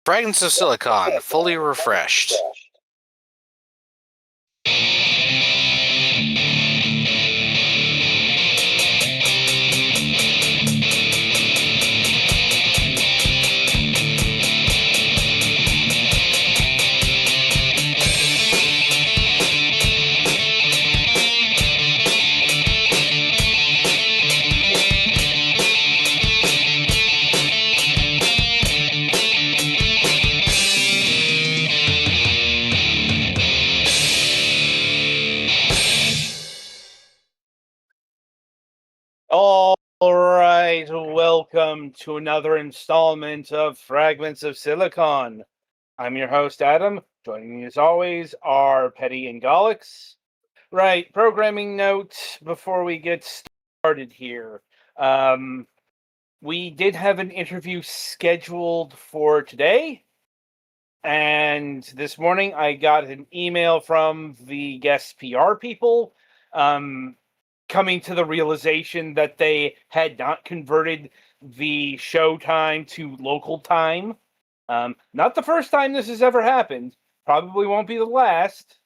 Fragments of Silicon, fully refreshed. All right, welcome to another installment of Fragments of Silicon. I'm your host, Adam. Joining me as always are Petty and Gollix. Right, programming note before we get started here. We did have an interview scheduled for today, and this morning I got an email from the guest PR people coming to the realization that they had not converted the show time to local time. Not the first time this has ever happened. Probably won't be the last.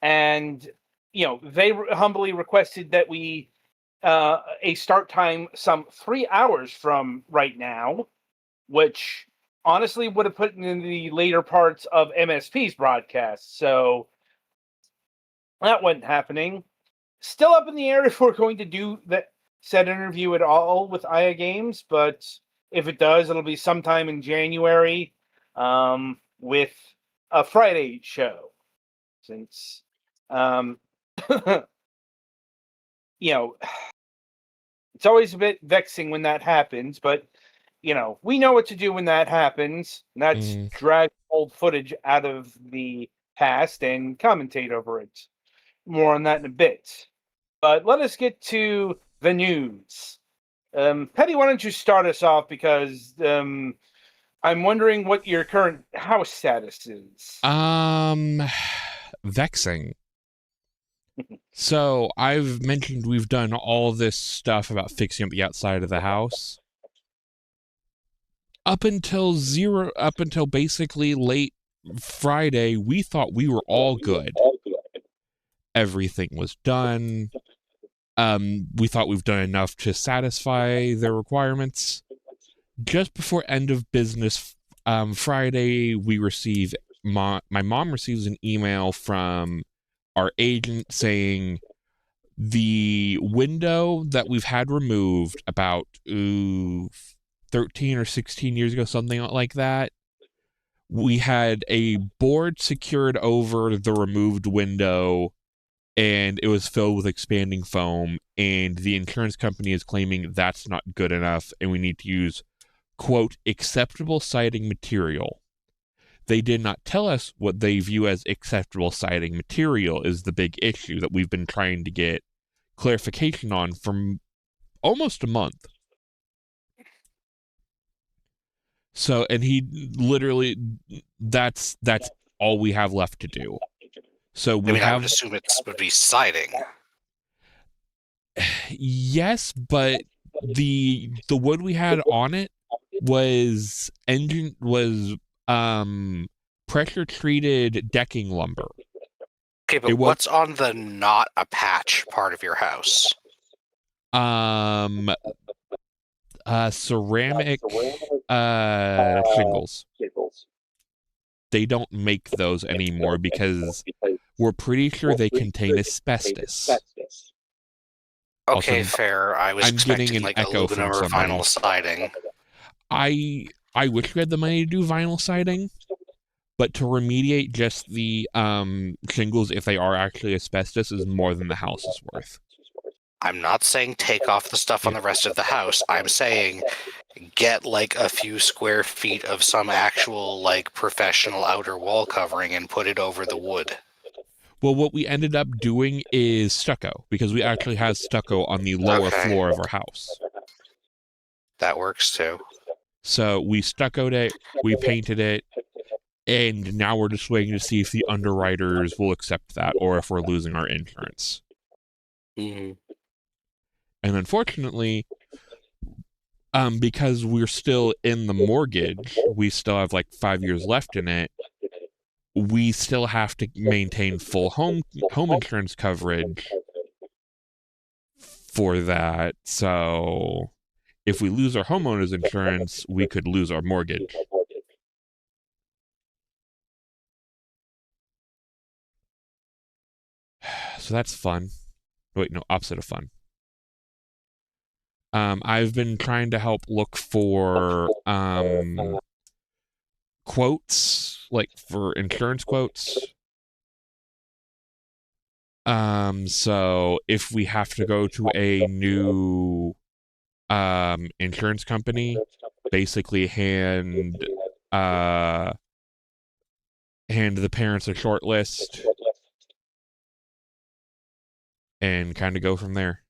And, they humbly requested that we a start time some 3 hours from right now, which honestly would have put in the later parts of MSP's broadcast. So that wasn't happening. Still up in the air if we're going to do that said interview at all with Aya Games, but if it does, it'll be sometime in January with a Friday show. Since, it's always a bit vexing when that happens, but, we know what to do when that happens, and that's drag old footage out of the past and commentate over it. More on that in a bit. But let us get to the news. Petty, why don't you start us off, because I'm wondering what your current house status is. Vexing. So, I've mentioned we've done all this stuff about fixing up the outside of the house. Up until basically late Friday, we thought we were all good. Everything was done. We thought we've done enough to satisfy their requirements. Just before end of business Friday, we receive my mom receives an email from our agent saying the window that we've had removed about 13 or 16 years ago, something like that. We had a board secured over the removed window, and it was filled with expanding foam, and the insurance company is claiming that's not good enough, and we need to use, quote, acceptable siding material. They did not tell us what they view as acceptable siding material is the big issue that we've been trying to get clarification on for almost a month. So, and he literally, that's all we have left to do. So I would assume it would be siding. Yes, but the wood we had on it was pressure treated decking lumber. Okay, but what's on the not a patch part of your house? Ceramic shingles. They don't make those anymore because we're pretty sure they contain asbestos. Okay, also, fair. I was expecting like aluminum or vinyl siding. I wish we had the money to do vinyl siding, but to remediate just the shingles, if they are actually asbestos, is more than the house is worth. I'm not saying take off the stuff on the rest of the house. I'm saying get like a few square feet of some actual like professional outer wall covering and put it over the wood. Well, what we ended up doing is stucco, because we actually have stucco on the lower floor of our house. That works too. So we stuccoed it, we painted it, and now we're just waiting to see if the underwriters will accept that or if we're losing our insurance. Mm-hmm. And unfortunately, Because we're still in the mortgage, we still have like 5 years left in it. We still have to maintain full home insurance coverage for that. So if we lose our homeowner's insurance, we could lose our mortgage. So that's fun. Wait, no, opposite of fun. I've been trying to help look for quotes, like for insurance quotes. So if we have to go to a new insurance company, basically hand the parents a short list and kind of go from there.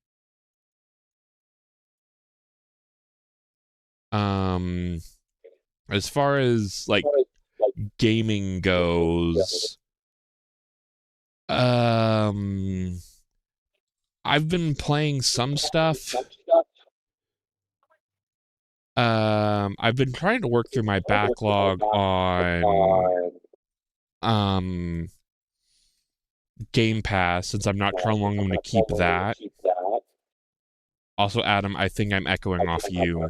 As far as like gaming goes, I've been playing some stuff. I've been trying to work through my backlog on Game Pass, since I'm not sure how long I'm going to keep that. Also, Adam, I think I'm echoing off you.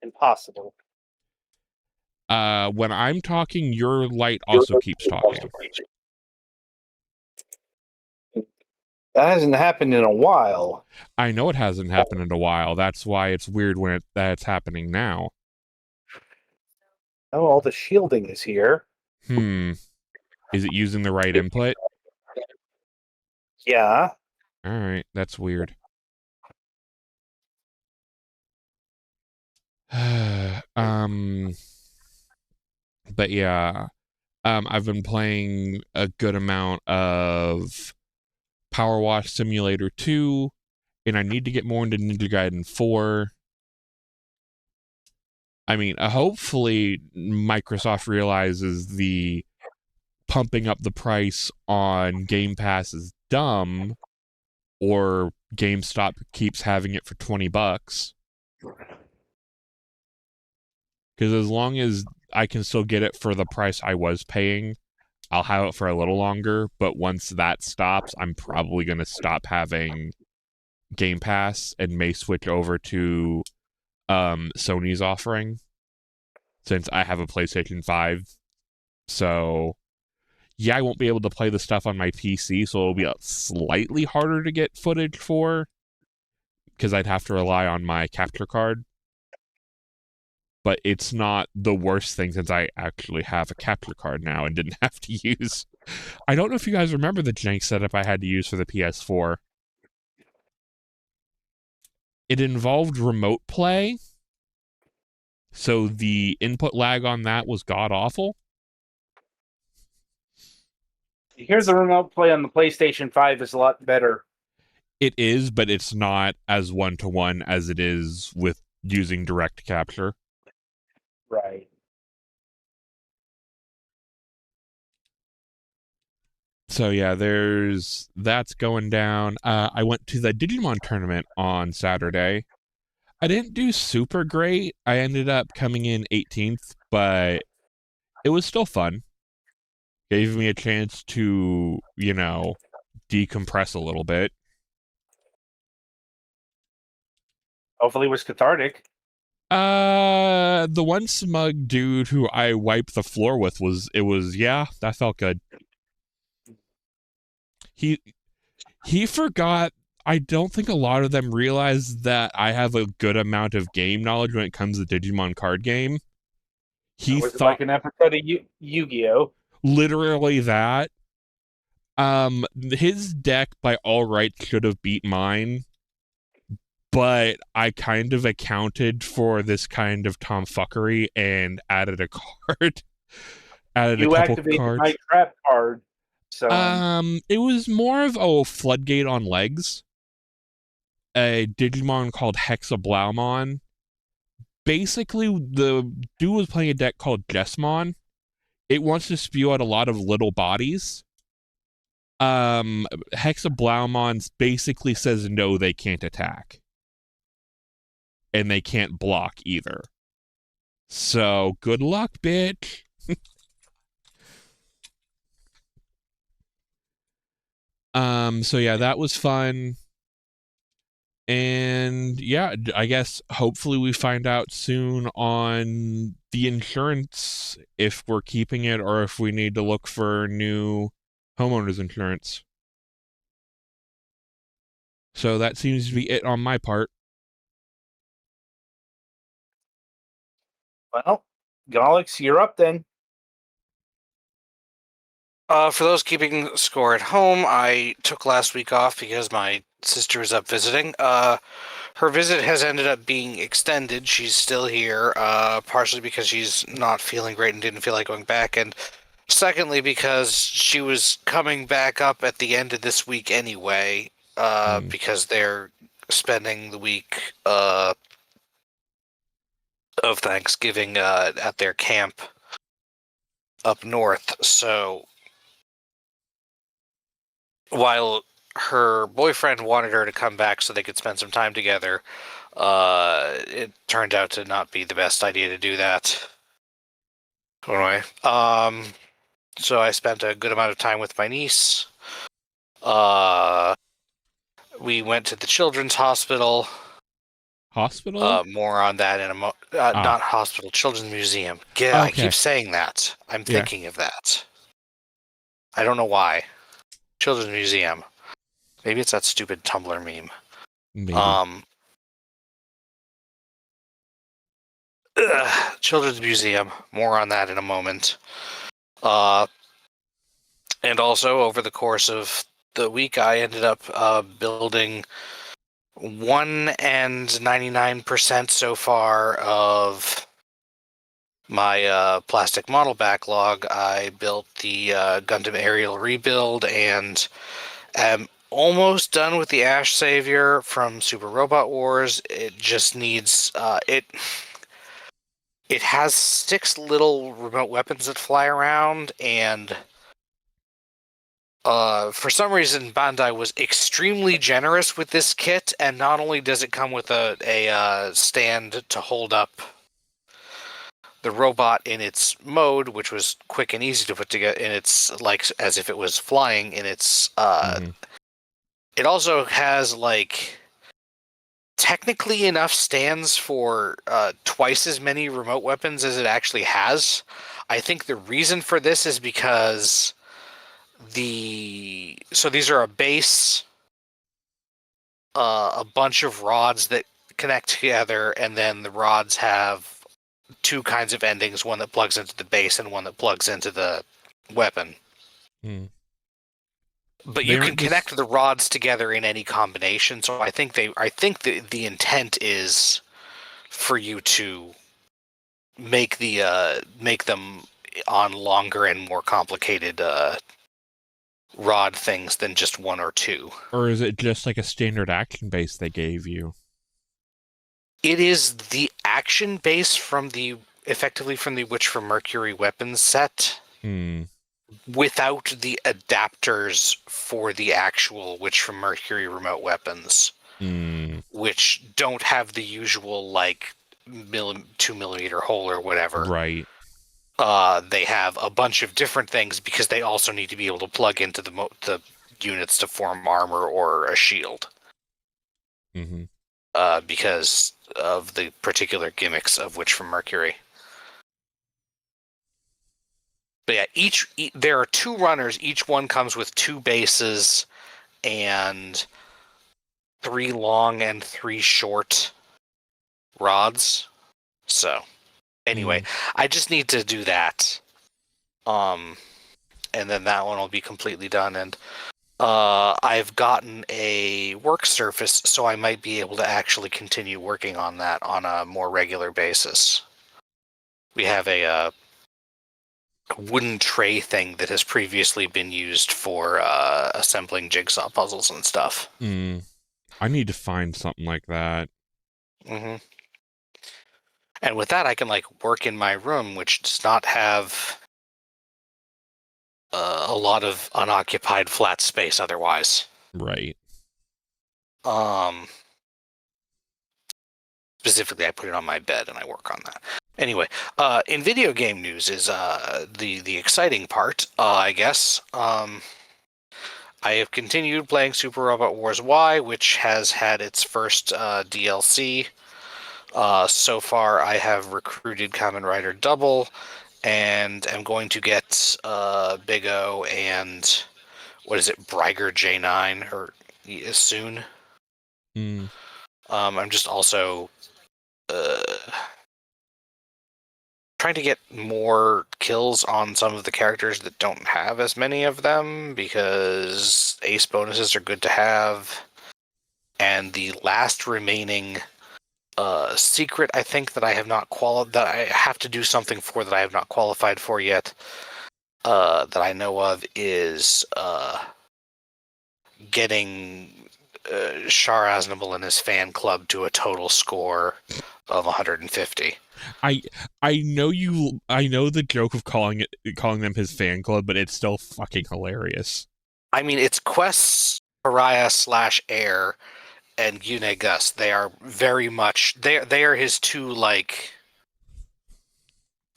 Impossible. When I'm talking, your light also keeps talking. That hasn't happened in a while. I know it hasn't happened in a while. That's why it's weird when that's happening now. Oh, all the shielding is here. Is it using the right input? Yeah. All right, that's weird. But yeah, I've been playing a good amount of Power Wash Simulator 2, and I need to get more into Ninja Gaiden 4. I mean, hopefully Microsoft realizes the pumping up the price on Game Pass is dumb, or GameStop keeps having it for $20. Because as long as I can still get it for the price I was paying, I'll have it for a little longer. But once that stops, I'm probably going to stop having Game Pass and may switch over to Sony's offering, since I have a PlayStation 5. So yeah, I won't be able to play the stuff on my PC, so it'll be slightly harder to get footage for, because I'd have to rely on my capture card. But it's not the worst thing, since I actually have a capture card now and didn't have to use... I don't know if you guys remember the jank setup I had to use for the PS4. It involved remote play, so the input lag on that was god-awful. Here's the remote play on the PlayStation 5 is a lot better. It is, but it's not as one-to-one as it is with using direct capture. Right. So yeah, that's going down. I went to the Digimon tournament on Saturday. I didn't do super great. I ended up coming in 18th, but it was still fun. Gave me a chance to, decompress a little bit. Hopefully it was cathartic. The one smug dude who I wiped the floor with that felt good. He forgot. I don't think a lot of them realize that I have a good amount of game knowledge when it comes to Digimon card game. He was thought like an episode of Yu-Gi-Oh! Literally that. His deck by all rights should have beat mine, but I kind of accounted for this kind of tomfuckery and added a card. Added You a couple activated cards. my trap card. So it was more of a floodgate on legs. A Digimon called Hexablaumon. Basically, the dude was playing a deck called Jessmon. It wants to spew out a lot of little bodies. Hexablaumon basically says no, they can't attack. and they can't block either. So good luck, bitch. So yeah, that was fun. And yeah, I guess hopefully we find out soon on the insurance, if we're keeping it or if we need to look for new homeowners insurance. So that seems to be it on my part. Well, Galax, you're up then. For those keeping score at home, I took last week off because my sister was up visiting. Her visit has ended up being extended. She's still here, partially because she's not feeling great and didn't feel like going back, and secondly because she was coming back up at the end of this week anyway, because they're spending the week of Thanksgiving at their camp up north. So while her boyfriend wanted her to come back so they could spend some time together, it turned out to not be the best idea to do that. Anyway, so I spent a good amount of time with my niece. We went to the children's hospital. Hospital? More on that in a not hospital, children's museum. Yeah, I keep saying that. I'm thinking of that. I don't know why. Children's museum. Maybe it's that stupid Tumblr meme. Maybe. Children's museum. More on that in a moment. And also, over the course of the week, I ended up building 1 and 99% so far of my plastic model backlog. I built the Gundam Aerial rebuild and am almost done with the Ash Savior from Super Robot Wars. It just needs it has 6 little remote weapons that fly around, and for some reason, Bandai was extremely generous with this kit, and not only does it come with a stand to hold up the robot in its mode, which was quick and easy to put together, in its, like, as if it was flying in its, it also has, like, technically enough stands for twice as many remote weapons as it actually has. I think the reason for this is because so these are a base, a bunch of rods that connect together, and then the rods have 2 kinds of endings, one that plugs into the base and one that plugs into the weapon. But you can connect the rods together in any combination, so I think the intent is for you to make them on longer and more complicated rod things than just 1 or 2. Or is it just like a standard action base they gave you? It is the action base effectively from the Witch from Mercury weapons set, without the adapters for the actual Witch from Mercury remote weapons, which don't have the usual, like, 2mm hole or whatever. Right. They have a bunch of different things because they also need to be able to plug into the units to form armor or a shield. Because of the particular gimmicks of Witch from Mercury. But yeah, there are 2 runners. Each one comes with 2 bases and 3 long and 3 short rods. So, anyway, I just need to do that. And then that one will be completely done. And I've gotten a work surface, so I might be able to actually continue working on that on a more regular basis. We have a wooden tray thing that has previously been used for assembling jigsaw puzzles and stuff. I need to find something like that. And with that, I can, like, work in my room, which does not have a lot of unoccupied flat space otherwise. Right. specifically I put it on my bed and I work on that. Anyway, in video game news is the exciting part, I guess. I have continued playing Super Robot Wars Y, which has had its first DLC. So far, I have recruited Kamen Rider Double, and am going to get Big O and what is it, Bryger J9 or soon. I'm just also trying to get more kills on some of the characters that don't have as many of them, because ace bonuses are good to have. And the last remaining secret, I think, that I have not that I have to do something for that I have not qualified for yet, that I know of, is getting Shar Aznable and his fan club to a total score of 150. I know the joke of calling them his fan club, but it's still fucking hilarious. I mean, it's Quest, Pariah / Air, and Yune Gus. They are very much they are his two, like,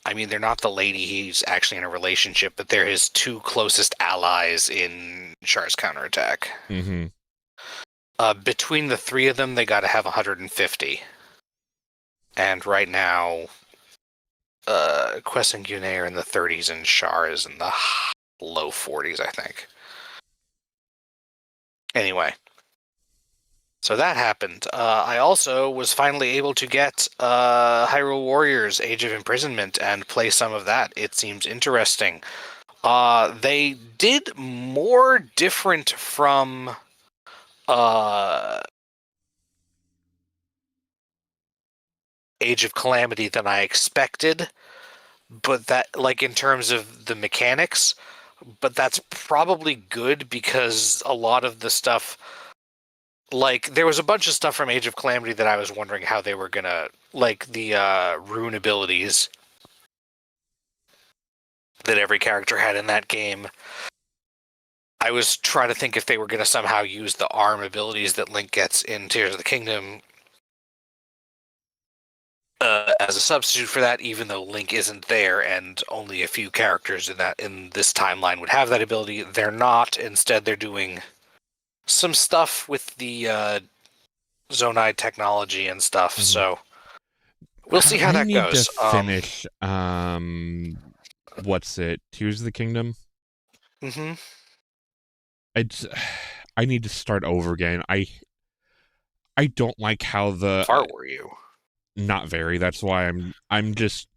I mean, they're not the lady he's actually in a relationship, but they're his two closest allies in Char's counterattack. Mm-hmm. Between the three of them, they got to have 150. And right now, Quest and Yune are in the 30s, and Char is in the low 40s, I think. Anyway, so that happened. I also was finally able to get Hyrule Warriors Age of Imprisonment and play some of that. It seems interesting. They did more different from Age of Calamity than I expected, but that, like, in terms of the mechanics, but that's probably good, because a lot of the stuff, like, there was a bunch of stuff from Age of Calamity that I was wondering how they were gonna, like, the rune abilities that every character had in that game. I was trying to think if they were gonna somehow use the arm abilities that Link gets in Tears of the Kingdom as a substitute for that, even though Link isn't there and only a few characters in this timeline would have that ability. They're not. Instead, they're doing some stuff with the Zonai technology and stuff. Mm-hmm. So we'll see how that goes. I need to finish. What's it? Tears of the Kingdom. Mm-hmm. I need to start over again. I don't like how the. How far were you? Not very. That's why I'm just.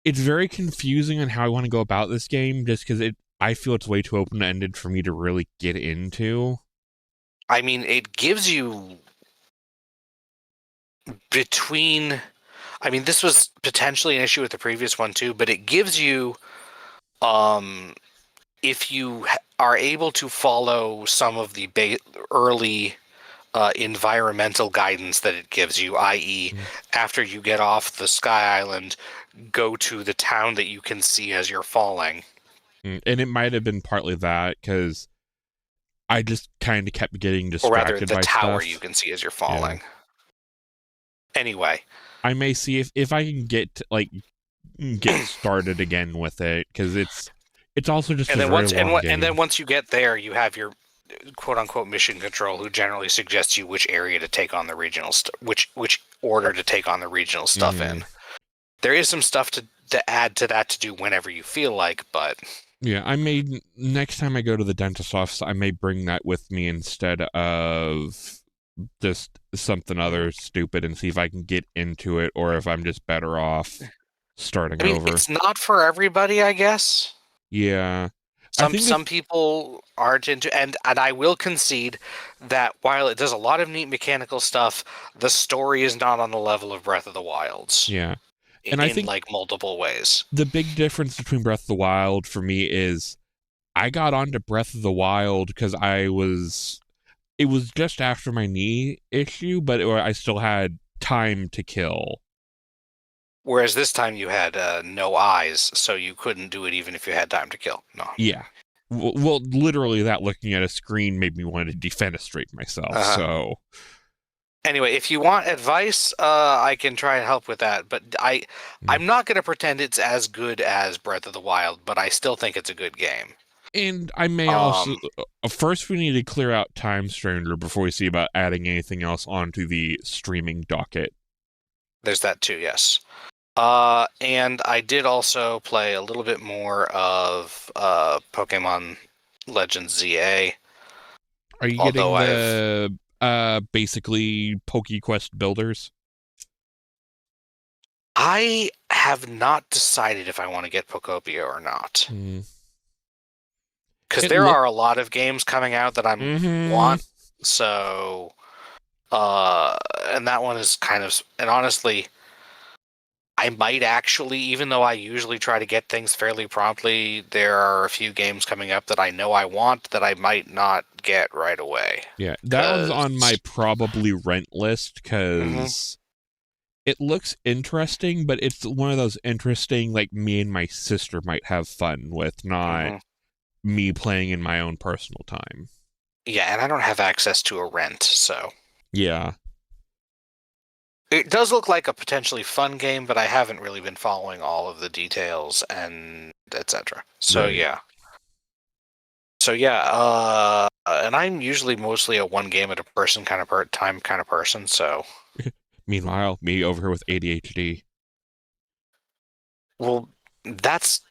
It's very confusing on how I want to go about this game, just because I feel it's way too open-ended for me to really get into. I mean, it gives you between. I mean, this was potentially an issue with the previous one too, but it gives you, if you are able to follow some of the early environmental guidance that it gives you, i.e., after you get off the Sky Island, go to the town that you can see as you're falling. And it might have been partly that, because I just kind of kept getting distracted by stuff. Or rather, the tower you can see as you're falling. Yeah. Anyway, I may see if I can get started again with it, because it's also just and a then very long game. And then once you get there, you have your quote-unquote mission control, who generally suggests you which area to take on the regional which order to take on the regional stuff in. There is some stuff to add to that to do whenever you feel like, but yeah, next time I go to the dentist office, I may bring that with me instead of just something other stupid, and see if I can get into it, or if I'm just better off starting over. It's not for everybody, I guess. Yeah. Some people aren't into, and I will concede that while it does a lot of neat mechanical stuff, the story is not on the level of Breath of the Wild's. Yeah. And I think like multiple ways. The big difference between Breath of the Wild for me is I got onto Breath of the Wild because it was just after my knee issue, but I still had time to kill. Whereas this time you had no eyes, so you couldn't do it even if you had time to kill. No. Yeah. Well, literally that looking at a screen made me want to defenestrate myself, so... Anyway, if you want advice, I can try and help with that. But I'm not going to pretend it's as good as Breath of the Wild, but I still think it's a good game. And I may also first we need to clear out Time Stranger before we see about adding anything else onto the streaming docket. There's that too, yes. And I did also play a little bit more of Pokemon Legends ZA. Are you getting the basically PokeQuest builders? I have not decided if I want to get Pokopia or not. Because there are a lot of games coming out that I want. So, and that one is kind of, and honestly, I might actually, even though I usually try to get things fairly promptly, there are a few games coming up that I know I want that I might not get right away. Yeah, that one's on my probably rent list because it looks interesting, but it's one of those interesting, like, me and my sister might have fun with, not me playing in my own personal time. Yeah, and I don't have access to a rent, so. Yeah. It does look like a potentially fun game, but I haven't really been following all of the details and etc. So Right. yeah. So yeah, and I'm usually mostly a one game at a person kind of time kind of person, so. Meanwhile, me over here with ADHD. Well, that's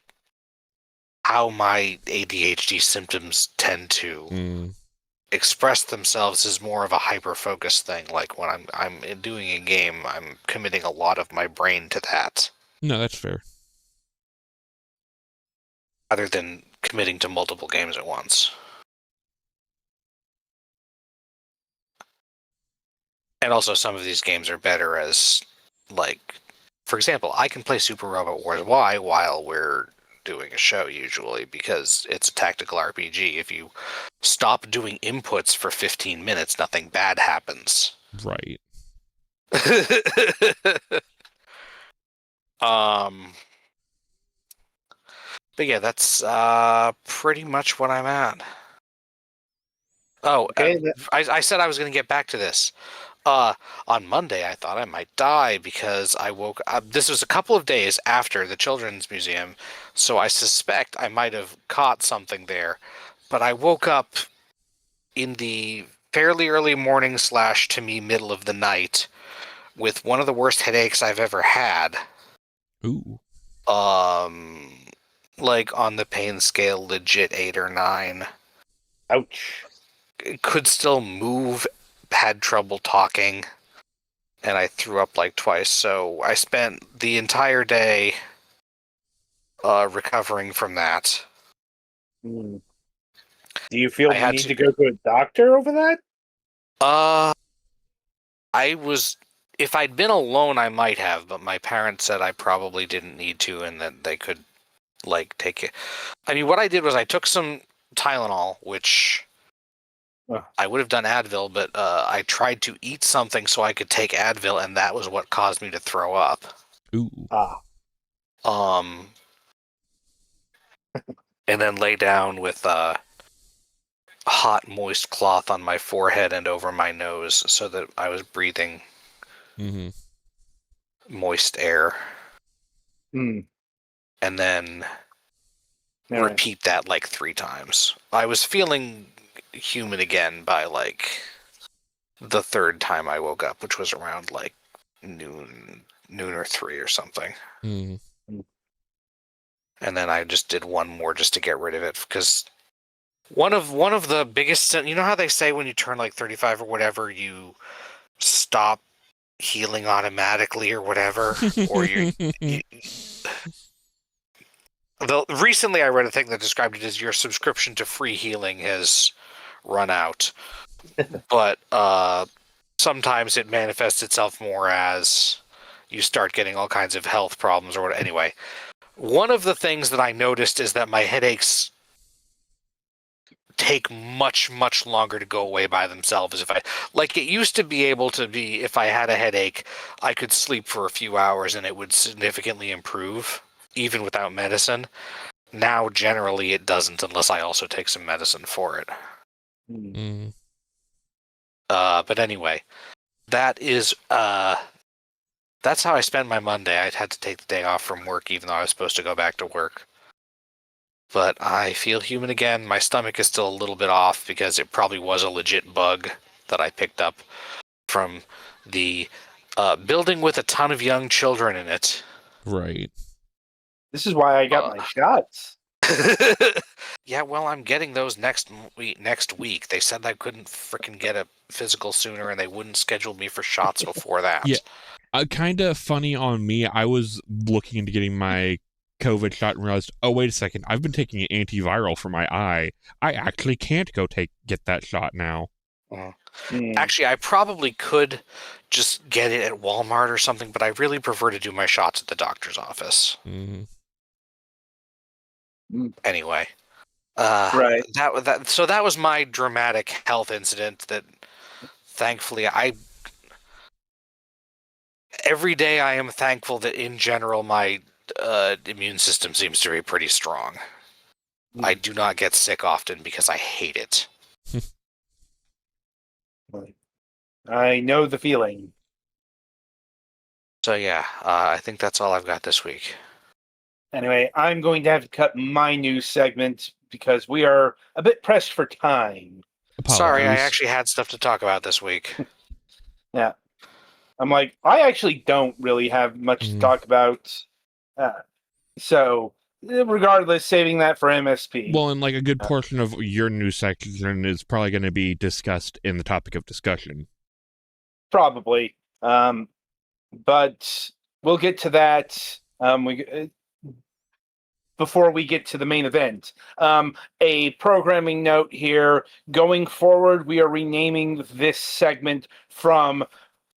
how my ADHD symptoms tend to express themselves as more of a hyper-focused thing. Like when I'm doing a game, I'm committing a lot of my brain to that. No, that's fair. Rather than committing to multiple games at once. And also some of these games are better as, like, for example, I can play Super Robot Wars Y while we're doing a show usually because it's a tactical RPG. If you stop doing inputs for 15 minutes, nothing bad happens. Right. But yeah, that's pretty much what I'm at. Oh, Okay, I said I was going to get back to this. On Monday, I thought I might die because I woke up. This was a couple of days after the Children's Museum, so I suspect I might have caught something there. But I woke up in the fairly early morning / to me middle of the night with one of the worst headaches I've ever had. Ooh. Like on the pain scale, legit 8 or 9. Ouch. Could still move, had trouble talking, and I threw up like twice. So I spent the entire day recovering from that. Do you feel the need to go to a doctor over that? I was. If I'd been alone, I might have, but my parents said I probably didn't need to, and that they could, like, take it. I mean, what I did was I took some Tylenol, which I would have done Advil, but I tried to eat something so I could take Advil, and that was what caused me to throw up. Ooh. And then lay down with hot, moist cloth on my forehead and over my nose so that I was breathing moist air. And then repeat that like 3 times. I was feeling human again by like the 3rd time I woke up, which was around like noon or 3 or something. And then I just did one more just to get rid of it because one of the biggest, you know how they say when you turn like 35 or whatever, you stop healing automatically or whatever, or recently I read a thing that described it as your subscription to free healing has run out. But sometimes it manifests itself more as you start getting all kinds of health problems or whatever. Anyway, one of the things that I noticed is that my headaches take much, much longer to go away by themselves. If I, like, it used to be able to be, if I had a headache, I could sleep for a few hours and it would significantly improve, even without medicine. Now, generally, it doesn't unless I also take some medicine for it. But anyway, That is, that's how I spend my Monday. I had to take the day off from work, even though I was supposed to go back to work. But I feel human again. My stomach is still a little bit off because it probably was a legit bug that I picked up from the building with a ton of young children in it. Right. This is why I got my shots. Yeah, well, I'm getting those next week. They said I couldn't frickin' get a physical sooner, and they wouldn't schedule me for shots before that. Yeah. Kind of funny on me. I was looking into getting my COVID shot and realized, oh, wait a second. I've been taking an antiviral for my eye. I actually can't go get that shot now. Actually, I probably could just get it at Walmart or something, but I really prefer to do my shots at the doctor's office. Mm-hmm. Anyway, right. So that was my dramatic health incident. That thankfully, every day I am thankful that in general my immune system seems to be pretty strong. I do not get sick often because I hate it. I know the feeling. So yeah, I think that's all I've got this week. Anyway, I'm going to have to cut my news segment because we are a bit pressed for time. Apologies. Sorry, I actually had stuff to talk about this week. Yeah. I'm like, I actually don't really have much to talk about. So, regardless, saving that for MSP. Well, and like a good portion of your news section is probably going to be discussed in the topic of discussion. Probably. But we'll get to that before we get to the main event. A programming note here. Going forward, we are renaming this segment from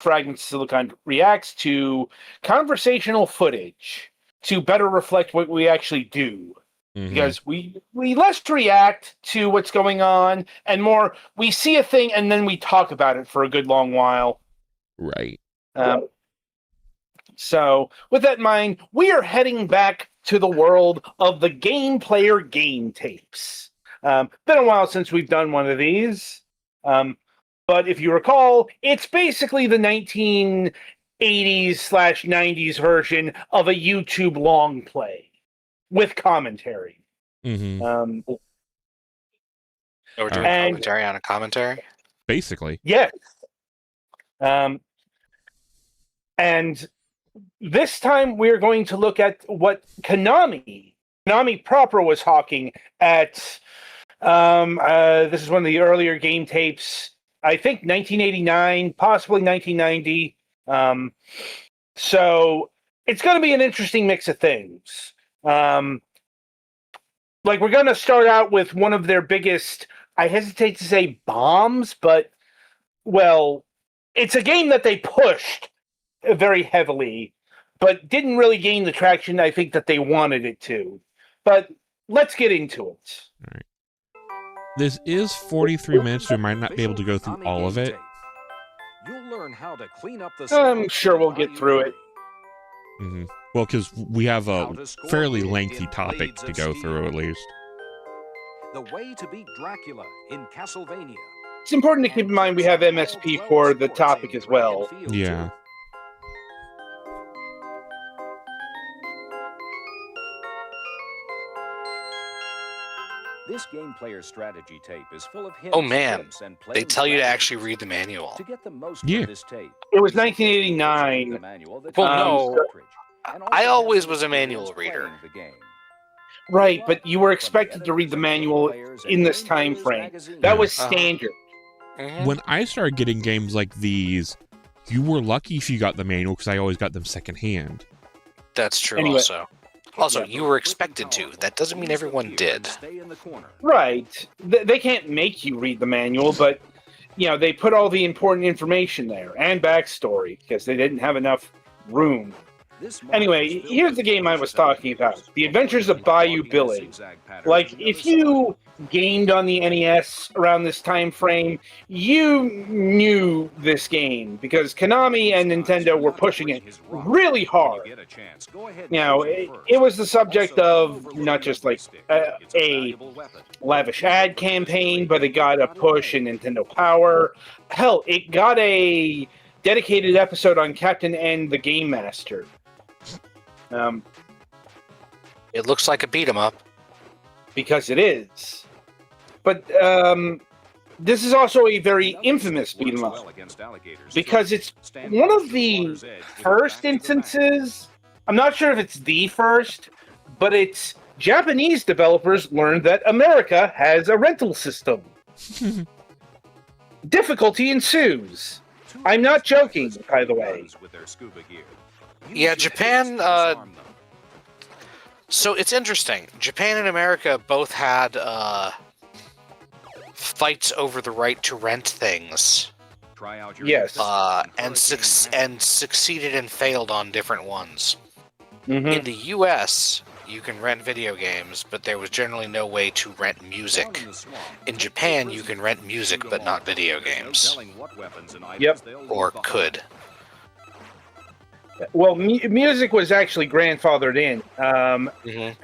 Fragments Silicon Reacts to Conversational Footage to better reflect what we actually do. Mm-hmm. Because we less react to what's going on and more we see a thing and then we talk about it for a good long while. Right. So, with that in mind, we are heading back to the world of the Game Player game tapes. Been a while since we've done one of these. But if you recall, it's basically the 1980s/90s version of a YouTube long play with commentary. Mm-hmm. We're doing commentary on a commentary? Basically. Yes. And this time we're going to look at what Konami proper was hawking at. This is one of the earlier game tapes. I think 1989, possibly 1990. So it's going to be an interesting mix of things. We're going to start out with one of their biggest, I hesitate to say bombs, but, well, it's a game that they pushed very heavily, but didn't really gain the traction I think that they wanted it to. But let's get into it. All right. This is 43 minutes, so we might not be able to go through all of it. You'll learn how to clean up the I'm sure we'll get through it. Mm-hmm. Well, because we have a fairly lengthy topic to go through, at least. The way to beat Dracula in Castlevania. It's important to keep in mind we have MSP for the topic as well. Yeah. This game player strategy tape is full of hints. Oh man, they tell you to actually read the manual. To get the most Yeah. from this tape, It was 1989. Well, no, I always was a manual reader. Right, but you were expected to read the manual in this time frame. That was standard. When I started getting games like these, you were lucky if you got the manual, because I always got them secondhand. That's true. Anyway. Also, you were expected to. That doesn't mean everyone did. Right. They can't make you read the manual, but they put all the important information there and backstory because they didn't have enough room. Anyway, here's the game I was talking about. The Adventures of Bayou Billy. Like, if you gamed on the NES around this time frame, you knew this game because Konami and Nintendo were pushing it really hard. It was the subject of not just like a lavish ad campaign, but it got a push in Nintendo Power. Hell, it got a dedicated episode on Captain N, the Game Master. It looks like a beat 'em up. Because it is. But this is also a very infamous beat 'em up. Because it's one of the first instances, I'm not sure if it's the first, but it's Japanese developers learned that America has a rental system. Difficulty ensues. I'm not joking, by the way. Yeah, Japan, so it's interesting. Japan and America both had fights over the right to rent things. Yes. And succeeded and failed on different ones. Mm-hmm. In the US, you can rent video games, but there was generally no way to rent music. In Japan, you can rent music, but not video games. Yep. Or could. Well, music was actually grandfathered in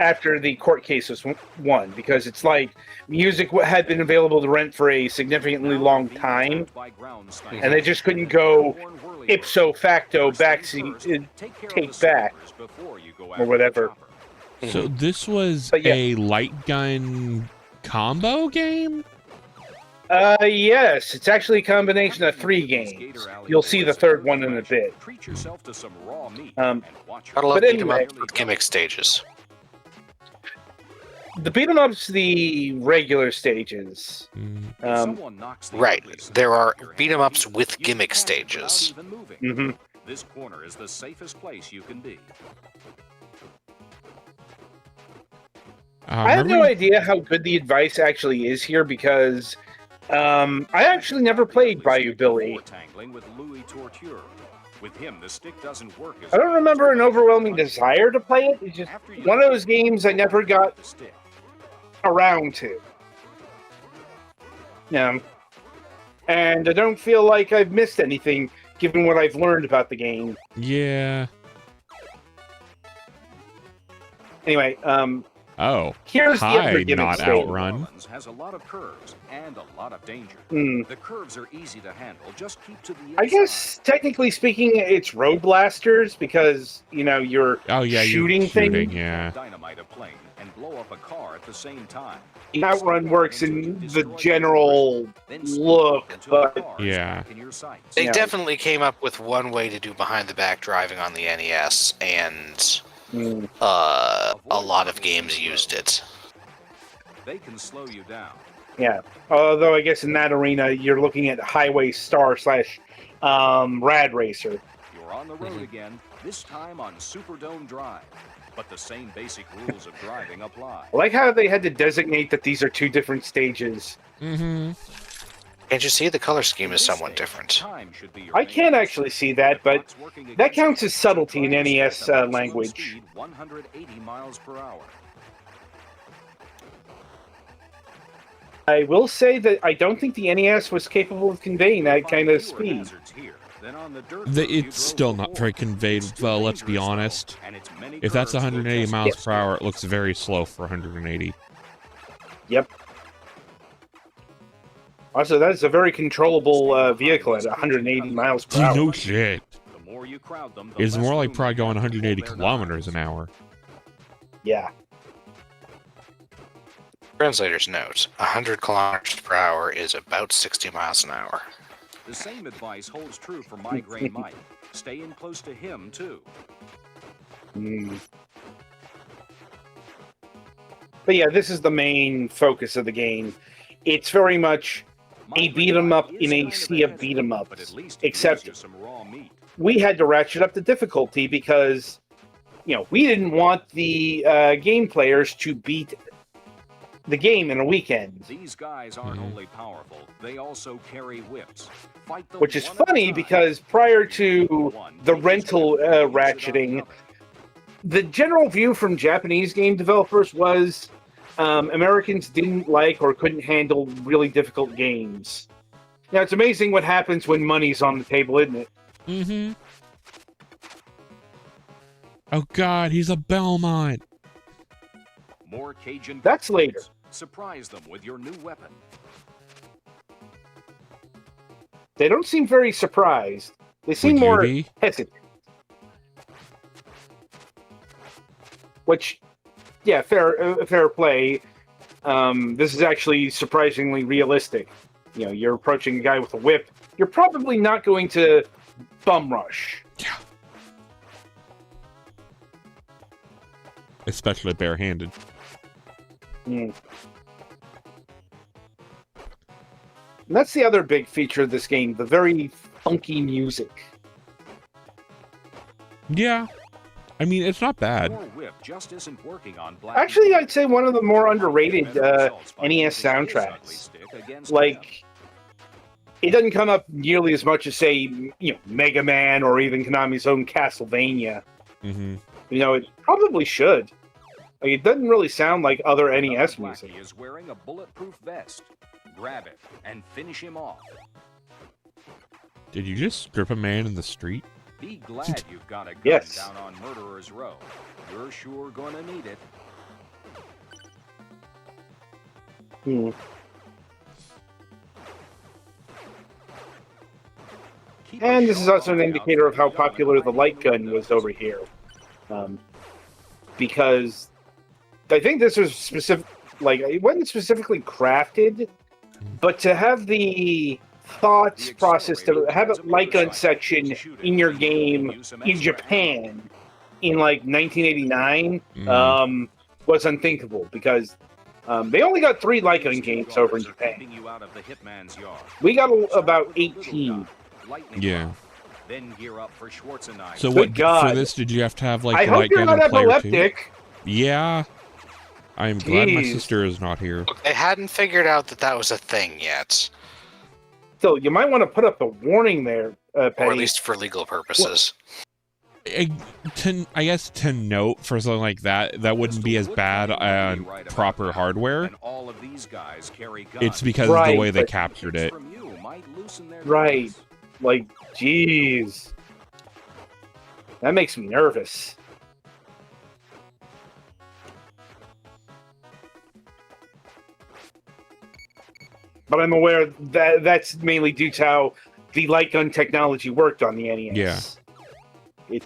after the court case was won, because it's like music had been available to rent for a significantly long time, and they just couldn't go ipso facto take back or whatever. So this was But yeah. a light gun combo game? Yes, it's actually a combination of 3 games. You'll see the third one in a bit. Gotta love But beat 'em anyway. up with gimmick stages. The beat 'em up's the regular stages. Right. There are beat 'em ups with gimmick stages. Mm-hmm. This corner is the safest place you can be. I have no idea how good the advice actually is here, because I actually never played Bayou Billy. With him, the stick doesn't work as I don't remember an overwhelming desire to play it. It's just one of those games I never got around to. Yeah. And I don't feel like I've missed anything, given what I've learned about the game. Yeah. Anyway, Oh. here's the Hi, other gimmick not stage. Outrun. has a lot of curves and a lot of danger. Hmm. The curves are easy to handle. Just keep to the I inside. guess, technically speaking, it's road blasters, because, you're Oh, yeah, shooting you're shooting, things. yeah. Dynamite a plane and blow up a car at the same time. Outrun works in the general look, but Yeah. They Yeah. definitely came up with one way to do behind-the-back driving on the NES, and a lot of games used it. They can slow you down. yeah. Although I guess in that arena, you're looking at Highway Star / Rad Racer. You're on the road again, this time on Superdome Drive. But the same basic rules of driving apply. I like how they had to designate that these are 2 different stages. Mm-hmm. Can't you see the color scheme is somewhat different? Time should be your I main can't focus. actually see that, but Clock's working that against counts you. as subtlety in Try to NES set the maximum language. speed, 180 miles per hour. I will say that I don't think the NES was capable of conveying that kind of speed. Hazards here. Then on the dirt road you It's drove still not before. very conveyed, It's still well, let's be dangerous, though, honest. and its many If that's curves will 180 just miles get per hour, it looks very slow for 180. Yep. Also, that's a very controllable vehicle at 180 miles per hour. No shit. The more you crowd them, the It's less more like room probably you going have to 180 hold their kilometers knives. an hour. Yeah. Translator's note, 100 kilometers per hour is about 60 miles an hour. The same advice holds true for Migraine Mike. Stay in close to him, too. But yeah, this is the main focus of the game. It's very much a beat 'em up in a sea of beat 'em But ups, at least it except gives you some raw meat. we had to ratchet up the difficulty because, we didn't want the game players to beat the game in a weekend. These guys aren't only powerful, they also carry whips. Fight them Which is one at a funny time. because prior to the rental ratcheting, the general view from Japanese game developers was Americans didn't like or couldn't handle really difficult games. Now, it's amazing what happens when money's on the table, isn't it? Mm-hmm. Oh god, he's a Belmont. More Cajun That's later. Surprise them with your new weapon. They don't seem very surprised. They seem Would you more be? hesitant. Which, yeah, fair play. This is actually surprisingly realistic. You know, you're approaching a guy with a whip. You're probably not going to bum rush. Yeah. Especially barehanded. Mm. And that's the other big feature of this game, the very funky music. Yeah. I mean, it's not bad. Your whip just isn't working on black Actually, and I'd say one of the more underrated results by NES using his ugly soundtracks. stick against Like, it doesn't come up nearly as much as, say, you know, Mega Man or even Konami's own Castlevania. Mm-hmm. You know, it probably should. Like, it doesn't really sound like other him. NES Another music. Blackie is wearing a bulletproof vest. Grab it and finish him off. Did you just strip a man in the street? Be glad you've got a gun Yes. down on Murderer's Row. You're sure gonna need it. Hmm. Keep a And this is sharp also an eye out indicator of for how young popular the hiding light gun windows. was over here. Because I think this was specific, like, it wasn't specifically crafted, but to have the thoughts process to have a light gun section in your game in Japan in like 1989 was unthinkable because they only got 3 light gun games over in Japan. We got about 18. Yeah. Then gear up for Schwarzenegger. So Good what God. for this did you have to have like I the hope light you're gun not and player 2? epileptic. Yeah. I am glad my Jeez. sister is not here. Look, they hadn't figured out that that was a thing yet, So you might want to put up a warning there, or Petty. at least for legal purposes. I guess to note for something like that, that wouldn't be as bad on proper hardware. And all of these guys carry guns. It's because of Right, the way they but- captured it. From you might loosen their Right. grips. Like, jeez. That makes me nervous. But I'm aware that that's mainly due to how the light gun technology worked on the NES. Yeah.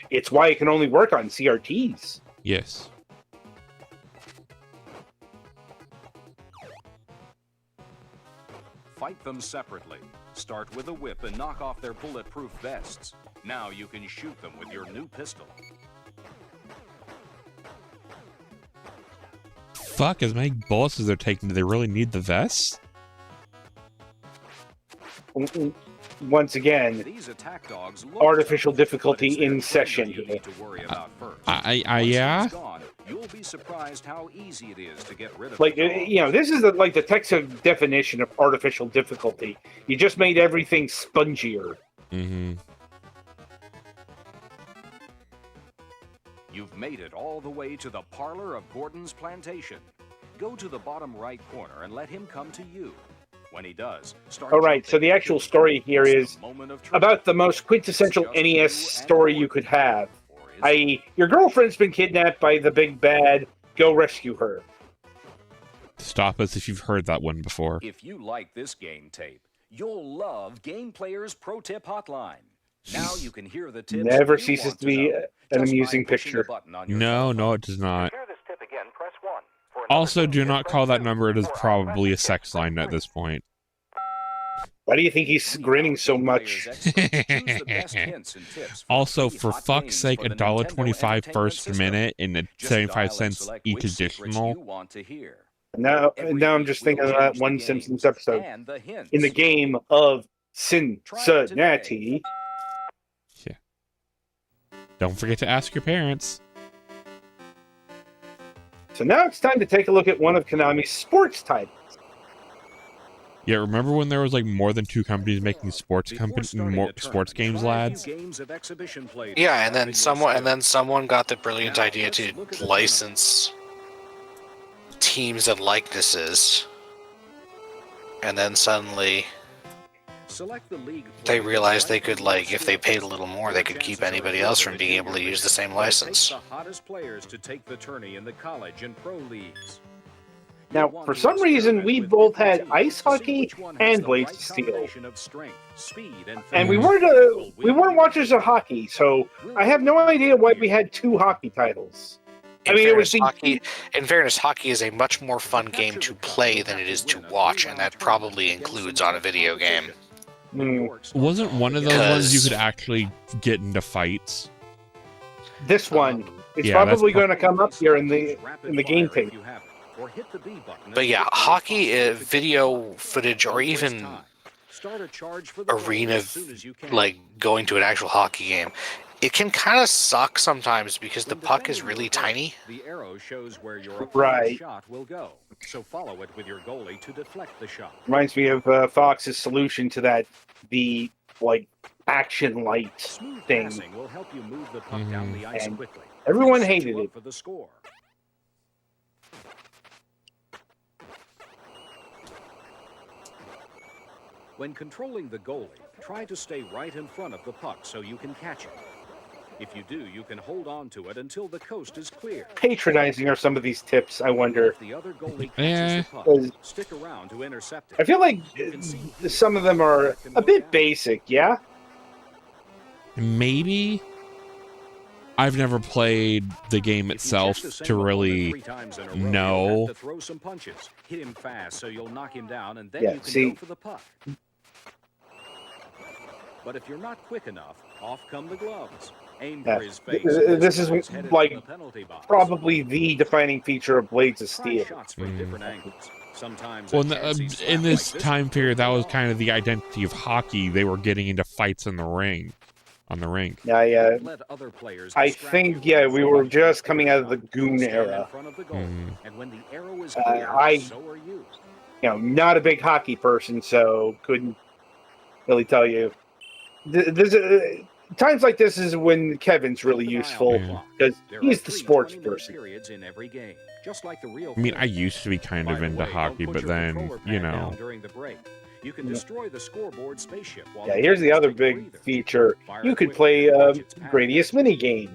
It's why it can only work on CRTs. Yes. Fight them separately. Start with a whip and knock off their bulletproof vests. Now you can shoot them with your new pistol. Fuck, as many bullets as they're taking, do they really need the vests? Once again, These attack dogs look artificial tough, difficulty but it's their in training session you here. need to worry about first. Yeah. Once he's gone, you'll be surprised how easy it is to get rid of Like, the dog. you know, this is like the textbook definition of artificial difficulty. You just made everything spongier. Mm-hmm. You've made it all the way to the parlor of Gordon's plantation. Go to the bottom right corner and let him come to you. When he does, start All right, so jumping the actual into story here the is moment of truth. about the most quintessential It's just NES you story and you could have. Or is it? Your girlfriend's been kidnapped by the big bad. Go rescue her. Stop us if you've heard that one before. If you like this game tape, you'll love Game Player's Pro Tip Hotline. Now you can hear the tips Never you ceases want to be know an just by amusing pushing a picture. button on your No, telephone. no, it does not. Hear this tip again, press 1. For another Also, tip, do not press call that 2. number. It is For our probably a message, sex press line at 3. this point. Why do you think he's grinning so Game much? Player's experts choose the best hints and tips for Also, free for hot fuck's games sake, for the $1.25 Nintendo Entertainment first System. minute and Just 75 dial and cents select each which secrets additional. you want to hear. Now Every I'm week just we'll thinking of change that the one games Simpsons episode. and the hints. In the game of Try it Cincinnati. Don't forget to ask your parents. So now it's time to take a look at one of Konami's sports titles. Yeah, remember when there was like more than 2 companies making sports Before starting more a sports tournament, games, try a few lads? games of exhibition play to Yeah, and sharpen then your someone got the brilliant Now, idea let's to look at the license teams and likenesses, and then suddenly Select the league they player realized they right could, from like, your if they paid a skill. little more, they could keep Chances are anybody good else they're from being able to junior use the same but it takes license. the hottest players to take the tourney in the college and pro leagues. Now, for some reason, we both had ice hockey and Blades of Steel, and we weren't watchers of hockey, so I have no idea why we had two hockey titles. In fairness, hockey is a much more fun game to play than it is to watch, and that probably includes on a video game. Wasn't one of those ones you could actually get into fights? This one, it's probably going to come up here in the game tape. But yeah, hockey video footage, or even arena, like going to an actual hockey game, it can kind of suck sometimes because the puck is really tiny. The arrow shows where your Right. shot will go. So follow it with your goalie to deflect the shot. Reminds me of Fox's solution to that, the action light Smooth thing. passing will help you move the puck down the ice And quickly. everyone Set hated you up it. for the score. When controlling the goalie, try to stay right in front of the puck so you can catch it. If you do, you can hold on to it until the coast is clear. Patronizing are some of these tips, I wonder. If the other goalie catches the puck, stick around to intercept it. I feel like some of them are a bit basic, yeah? Maybe. I've never played the game itself to really know. To throw some punches, hit him fast so you'll knock him down, and then Yeah, you can see- go for the puck. But if you're not quick enough, off come the gloves. Aim Yeah. for his face. This is guy's headed like for the penalty box. probably the defining feature of Blades of Try Steel. shots from different angles. Sometimes Well, a chancy slap in this like time one period, that will was go kind off. of the identity of hockey. They were getting into fights in the ring, on the rink. Yeah, Let other players I distract think, you yeah, from we the were shot. just coming out of the Stand Goon in era. front of the goal, and when the arrow is Uh, clear, I- so are you. Not a big hockey person, so couldn't really tell you. Times like this is when Kevin's really Keep an eye on useful, the clock. because There he's are the 3 sports 20-minute person. periods in every game, just like the real I mean, I thing. used to be kind By of the into way, don't hockey, put but your then, controller you pad down know, during the break. You can Yeah. destroy the scoreboard spaceship while Yeah, the here's the players other take a big breather. feature. Fire You could quickly play and watch its path. Gradius minigame.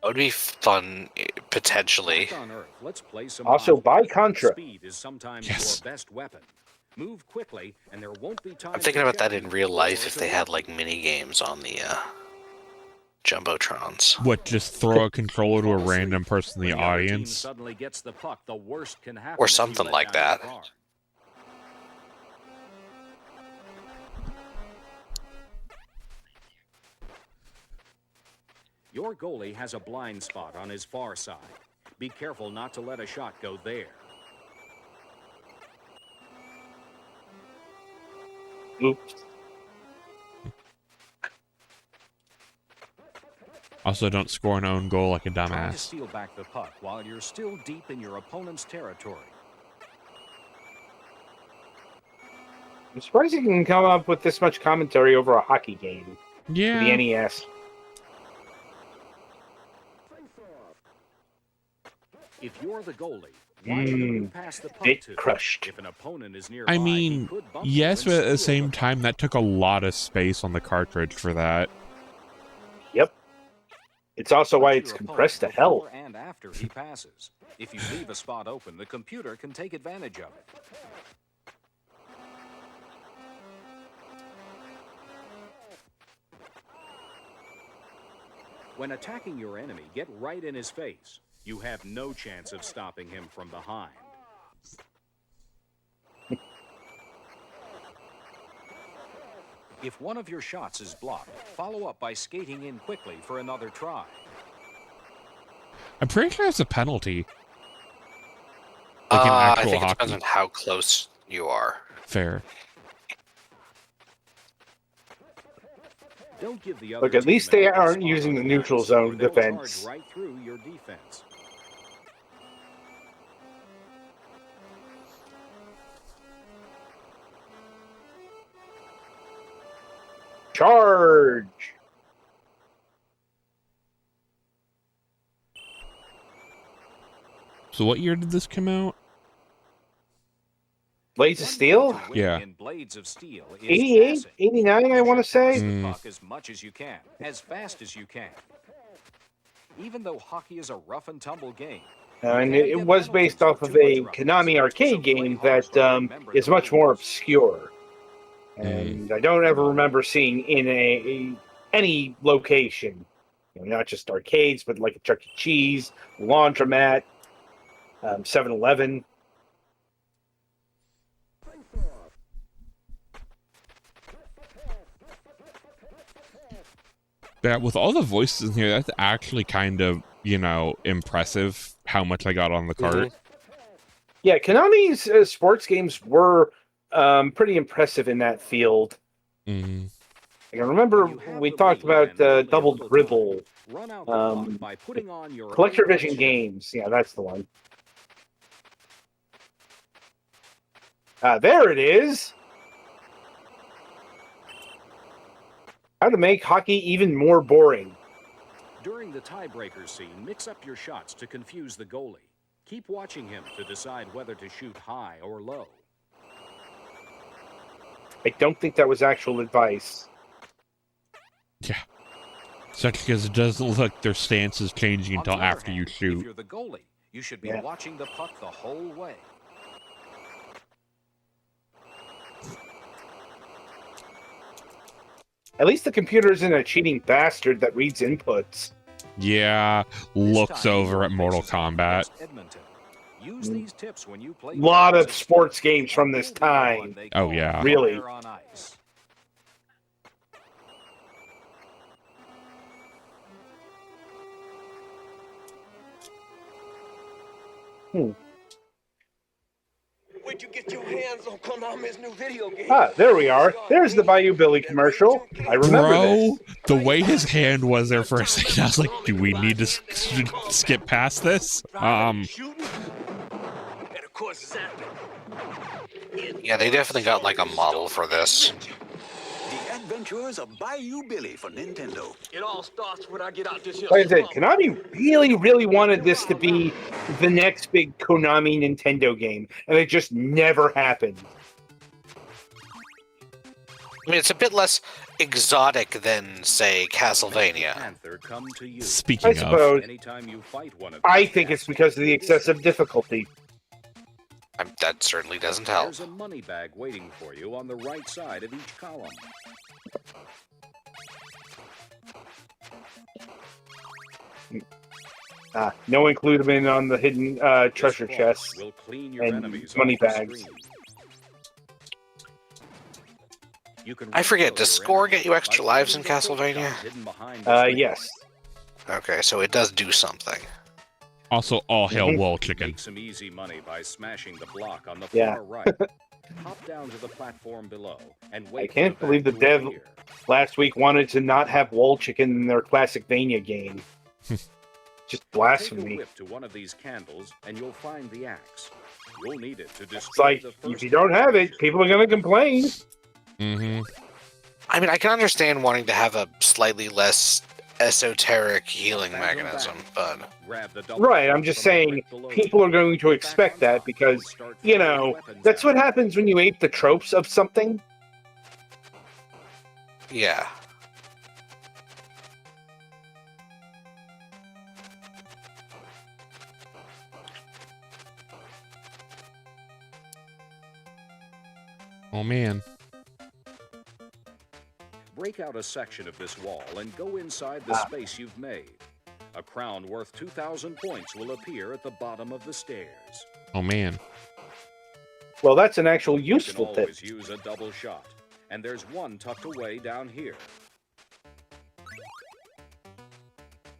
That would be fun, potentially. Back on Earth, let's play some Also, hockey. buy Contra. Speed is sometimes Yes. your best weapon. Move quickly, and there won't be time I'm thinking to about that check in you real or life if to they had block like mini games on the jumbotrons. what, just throw a controller to a Fall asleep. random person in the When the other team audience? suddenly gets the puck, the worst can happen Or if you something let like down your that. guard. Your goalie has a blind spot on his far side. Be careful not to let a shot go there. Oops. Also, don't score an own goal like a Try to dumbass. steal back the puck while you're still deep in your opponent's territory. I'm surprised you can come up with this much commentary over a hockey game. For Yeah. the NES. If you're the goalie, watch who you pass the puck Bit to. crushed. If an opponent is nearby, I he mean, could bump you yes, and but at the steal same puck. time, that took a lot of space on the cartridge for that. Yep. It's also why Watch it's your compressed to opponent hell. before and after he passes. If you leave a spot open, the computer can take advantage of it. When attacking your enemy, get right in his face. You have no chance of stopping him from behind. If one of your shots is blocked, follow up by skating in quickly for another try. I'm pretty sure it's a penalty. Like in I actual think it hockey. depends on how close you are. Fair. Don't give the other Look, at team least an they open aren't spot using on the the neutral ice, zone or they'll defense. charge right through your defense. Charge! So what year did this come out? Blades of One Steel? way to win Yeah. in Blades of Steel is 88? passing. 89, I You want to should pass say? the Mm. puck as much as you can, as fast as you can. Even though hockey is a rough and tumble game, And it was based off of a Konami arcade game that is much more obscure. And I don't ever remember seeing in any location, not just arcades, but like a Chuck E. Cheese, laundromat, 7-Eleven. Yeah, with all the voices in here, that's actually kind of, impressive how much I got on the cart. Yeah, Konami's sports games were pretty impressive in that field. Mm. I remember we talked about Double Dribble, Collector Vision Games. Yeah, that's the one. There it is. How to make hockey even more boring. During the tiebreaker scene, mix up your shots to confuse the goalie. Keep watching him to decide whether to shoot high or low. I don't think that was actual advice. Yeah. Such because it doesn't look like their stance is changing until after you If shoot. you're the goalie, you should be watching the puck the whole way. At least the computer isn't a cheating bastard that reads inputs. Yeah, looks over at Mortal Kombat. Use these tips when you play. Lot of sports games from this time. Oh, yeah. Really. Where'd you get your hands on Konami's new video game? There we are. There's the Bayou Billy commercial. I remember Bro, this. the way his hand was there for a second, I was like, do we need to skip past this? Yeah, they definitely got like a model for this. The Adventures of Bayou Billy for Nintendo. It all starts when I get out this. Like I said, Konami really, really wanted this to be the next big Konami Nintendo game, and it just never happened. I mean, it's a bit less exotic than, say, Castlevania. Speaking I of, suppose. I think it's because of the excessive difficulty. That certainly doesn't help. There's a money bag waiting for you on the right side of each column. No includement on the hidden treasure chests Will clean your and enemies money off the bags. screen. You can I forget, refill does your score energy get you extra by lives in finding the pork Castlevania? chop hidden behind the screen. Yes. Okay, so it does do something. also all hail Wall Chicken. Make some easy money by smashing the block on the Yeah. far right. Hop down to the platform below and wait. I can't for believe the bag dev to appear. last week wanted to not have Wall Chicken in their classic Vania game. Just Take a blasphemy. whip to one of these candles and you'll find the axe. You'll need it to It's destroy like, the if first you don't have it, people are going to complain. Mm-hmm. I mean, I can understand wanting to have a slightly less esoteric healing mechanism, but Grab the double Right, I'm shot just from the saying, brick below people you. are going to expect that because, that's what happens when you ape the tropes of something. yeah. Oh man. Break out a section of this wall and go inside the space you've made. A crown worth 2,000 points will appear at the bottom of the stairs. Oh man. Well, that's an actual You useful can tip. always use a double shot, and there's one tucked away down here.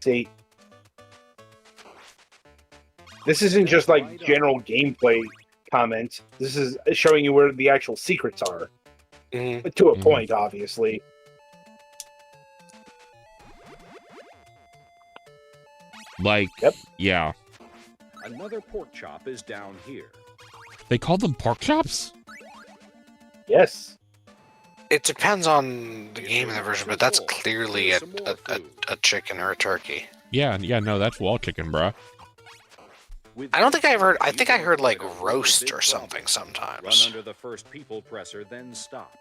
See, this isn't just like general gameplay comments. This is showing you where the actual secrets are. Mhm. To a Mhm. point, obviously. Like, Yep. yeah. Another pork chop is down here. They call them pork chops? Yes. It depends on the game and the version, but that's clearly a chicken or a turkey. Yeah, no, that's wall chicken, bruh. I don't think I ever heard, I think I heard like roast or something Run sometimes. under the first people presser, then stop.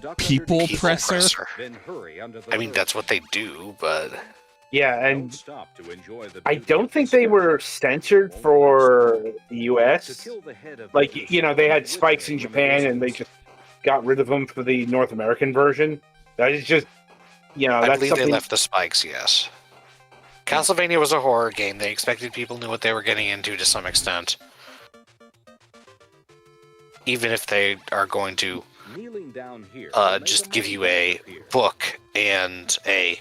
Duck People underneath, presser? Then hurry under the I mean, third. that's what they do, but Yeah, Don't and stop to enjoy the I beauty don't of think the they were spectacle. censored Won't for last long. the To US. kill the head of Like, Medusa, you know, they had whip spikes it in from a Japan and they distance. just got rid of them for the North American version. That is just, you know, I that's believe they something. left the spikes, yes. Castlevania was a horror game. They expected people knew what they were getting into to some extent. Even if they are going to Kneeling down here will make just a give you money a bag appear. book and a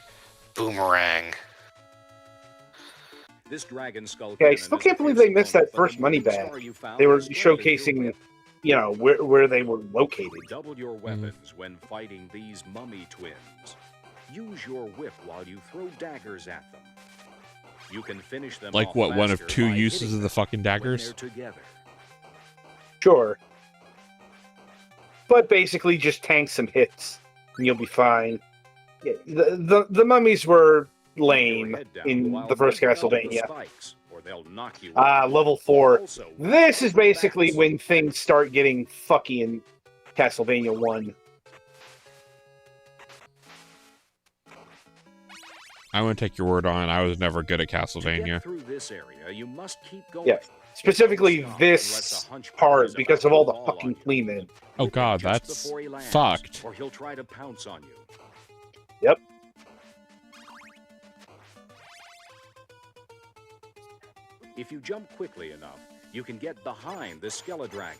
boomerang. This dragon skull Yeah, I cannon still is can't a believe fierce they missed opponent, that but the first money moving bag. star you found They were will strengthen your showcasing, whip. you know, where they were located. Double your weapons when fighting these mummy twins. Use your whip while you throw daggers at them. You can finish them Like off what? One of faster 2 by uses hitting of the them fucking when daggers? they're together. Sure. But basically just tank some hits and you'll be fine. Yeah, the mummies were Keep your lame head down in while the first moving out of the Castlevania. spikes, or they'll knock you out. Level 4. Also, watch This out is for basically bats. when things start getting fucky in Castlevania 1. I want to take your word on it. I was never good at To get Castlevania. through this area, you must keep going. Yeah, specifically Don't stop this unless a hunchback part is because about of all to the fall fucking on you. flea men. Oh Whip him god, just that's before he lands, fucked. or he'll try to pounce on you. Yep. If you jump quickly enough, you can get behind the Skeledragon.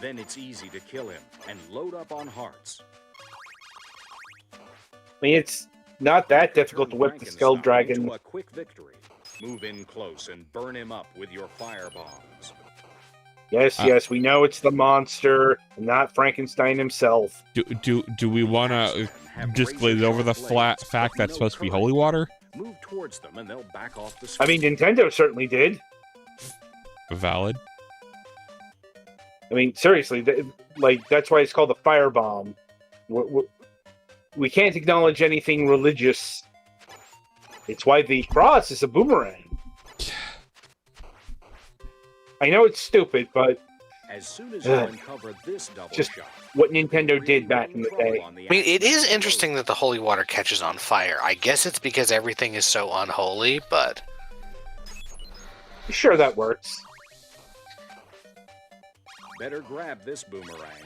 Then it's easy to kill him and load up on hearts. I mean, it's not that difficult to Turn whip the Skull Frankenstein Dragon. into a quick victory. Move in close and burn him up with your fire bombs. Yes, yes, we know it's the monster, not Frankenstein himself. Do we want to just glaze over the fact that's supposed to be holy water? Move towards them and they'll back off the I mean, screen. Nintendo certainly did. Valid. I mean, seriously, like that's why it's called the firebomb. We can't acknowledge anything religious. It's why the cross is a boomerang. I know it's stupid, but As soon as you uncover this double Just shot, what Nintendo did back in the day. I mean, it is interesting that the holy water catches on fire. I guess it's because everything is so unholy, but Sure, that works. Better grab this boomerang.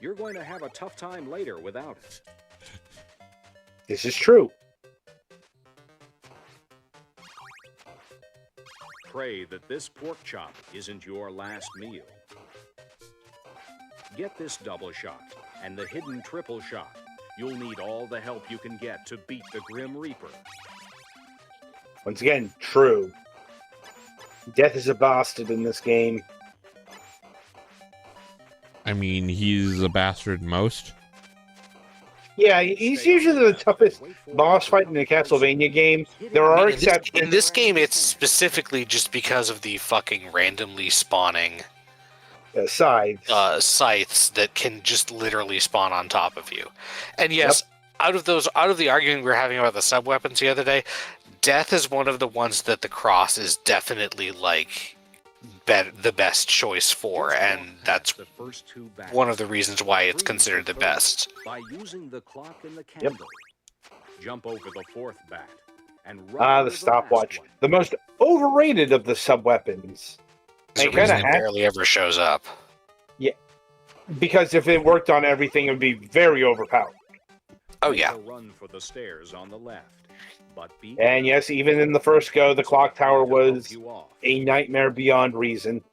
You're going to have a tough time later without it. This is true. Pray that this pork chop isn't your last meal. Get this double shot and the hidden triple shot. You'll need all the help you can get to beat the Grim Reaper. Once again, true. Death is a bastard in this game. I mean, he's a bastard most. Yeah, he's usually the toughest boss fight in a Castlevania game. There are exceptions. in this game, it's specifically just because of the fucking randomly spawning Scythes. scythes that can just literally spawn on top of you. And yes, out of the argument we were having about the sub weapons the other day, Death is one of the ones that the cross is definitely like the best choice for, and that's the first two battles. one of the reasons why it's considered the best. By using the clock and the candle. Jump over the fourth bat and run The over stopwatch. last one. The most overrated of the sub-weapons. There's a kinda reason it have- barely ever shows up. Because if it worked on everything, it would be very overpowered. Oh Make yeah. a run for the stairs on the left. But be And yes, even in the first go, the clock tower to help was you off. a nightmare beyond reason.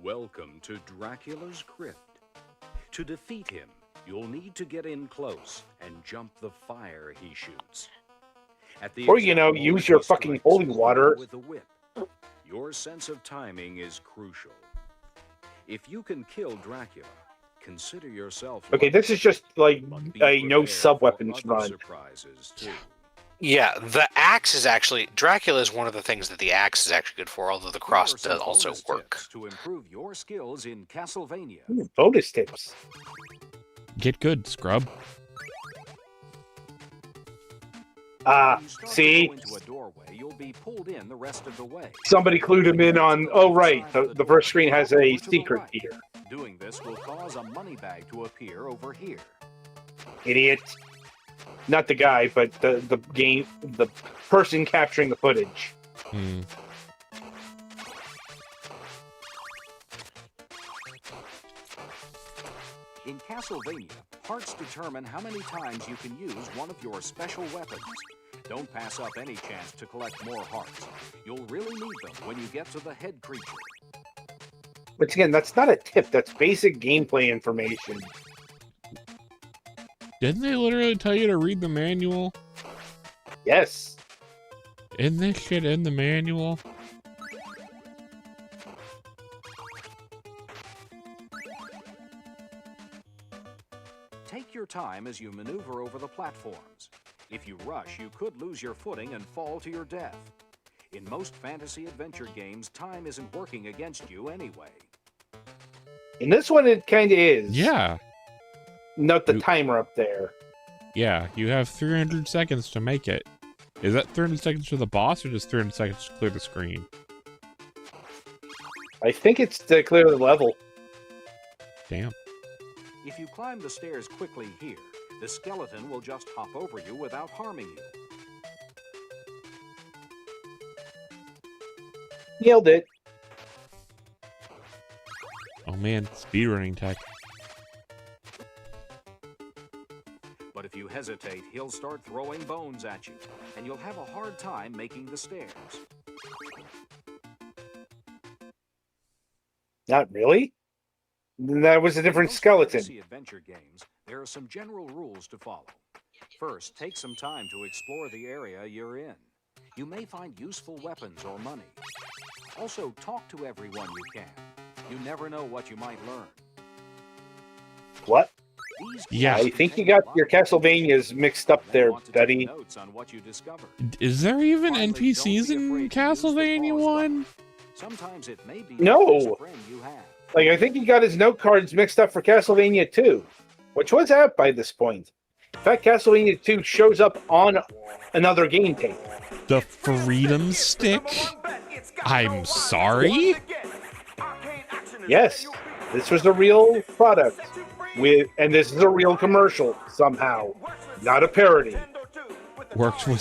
Welcome to Dracula's Crypt. To defeat him, you'll need to get in close and jump the fire he shoots. At the Or, you know, exact moment use your he fucking strikes, holy hit water. with a whip. Your sense of timing is crucial. If you can kill Dracula, consider yourself Okay, lucky, this is just like but be a no prepared for sub-weapons other run. surprises, too. Yeah, the axe is actually Dracula is one of the things that the axe is actually good for, although the cross Here are some does also bonus work. tips to improve your skills in Castlevania. Bonus tips. Get good, scrub. When you start to See? go into a doorway, you'll be pulled in the rest of the way. Somebody clued him in on, oh right, the first screen has a secret here. Doing this will cause a money bag to appear over here. Idiot. Not the guy, but the person capturing the footage. Hmm. In Castlevania, hearts determine how many times you can use one of your special weapons. Don't pass up any chance to collect more hearts. You'll really need them when you get to the head creature. Once again, that's not a tip. That's basic gameplay information. Didn't they literally tell you to read the manual? Yes. Isn't this shit in the manual? Take your time as you maneuver over the platforms. If you rush, you could lose your footing and fall to your death. In most fantasy adventure games, time isn't working against you anyway. In this one, it kind of is. Yeah. Note the timer up there. Yeah, you have 300 seconds to make it. Is that 300 seconds to the boss or just 300 seconds to clear the screen? I think it's to clear the level. Damn. If you climb the stairs quickly here, the skeleton will just hop over you without harming you. Nailed it. Oh man, speedrunning tech. But if you hesitate, he'll start throwing bones at you, and you'll have a hard time making the stairs. Not really. That was a different In most skeleton. fantasy adventure games, there are some general rules to follow. First, take some time to explore the area you're in. You may find useful weapons or money. Also, talk to everyone you can. You never know what you might learn. What? These Yeah. I think you got your Castlevanias mixed up there, Betty. Notes on what you discovered. Is there even Finally, NPCs don't be in afraid to use the Castlevania pause 1? button. Sometimes it may be No. the best friend you have. Like, I think he got his note cards mixed up for Castlevania 2, which was out by this point. In fact, Castlevania 2 shows up on another game tape. The Freedom Stick? I'm sorry? Yes, this was a real product, and this is a real commercial somehow, not a parody. Worked with...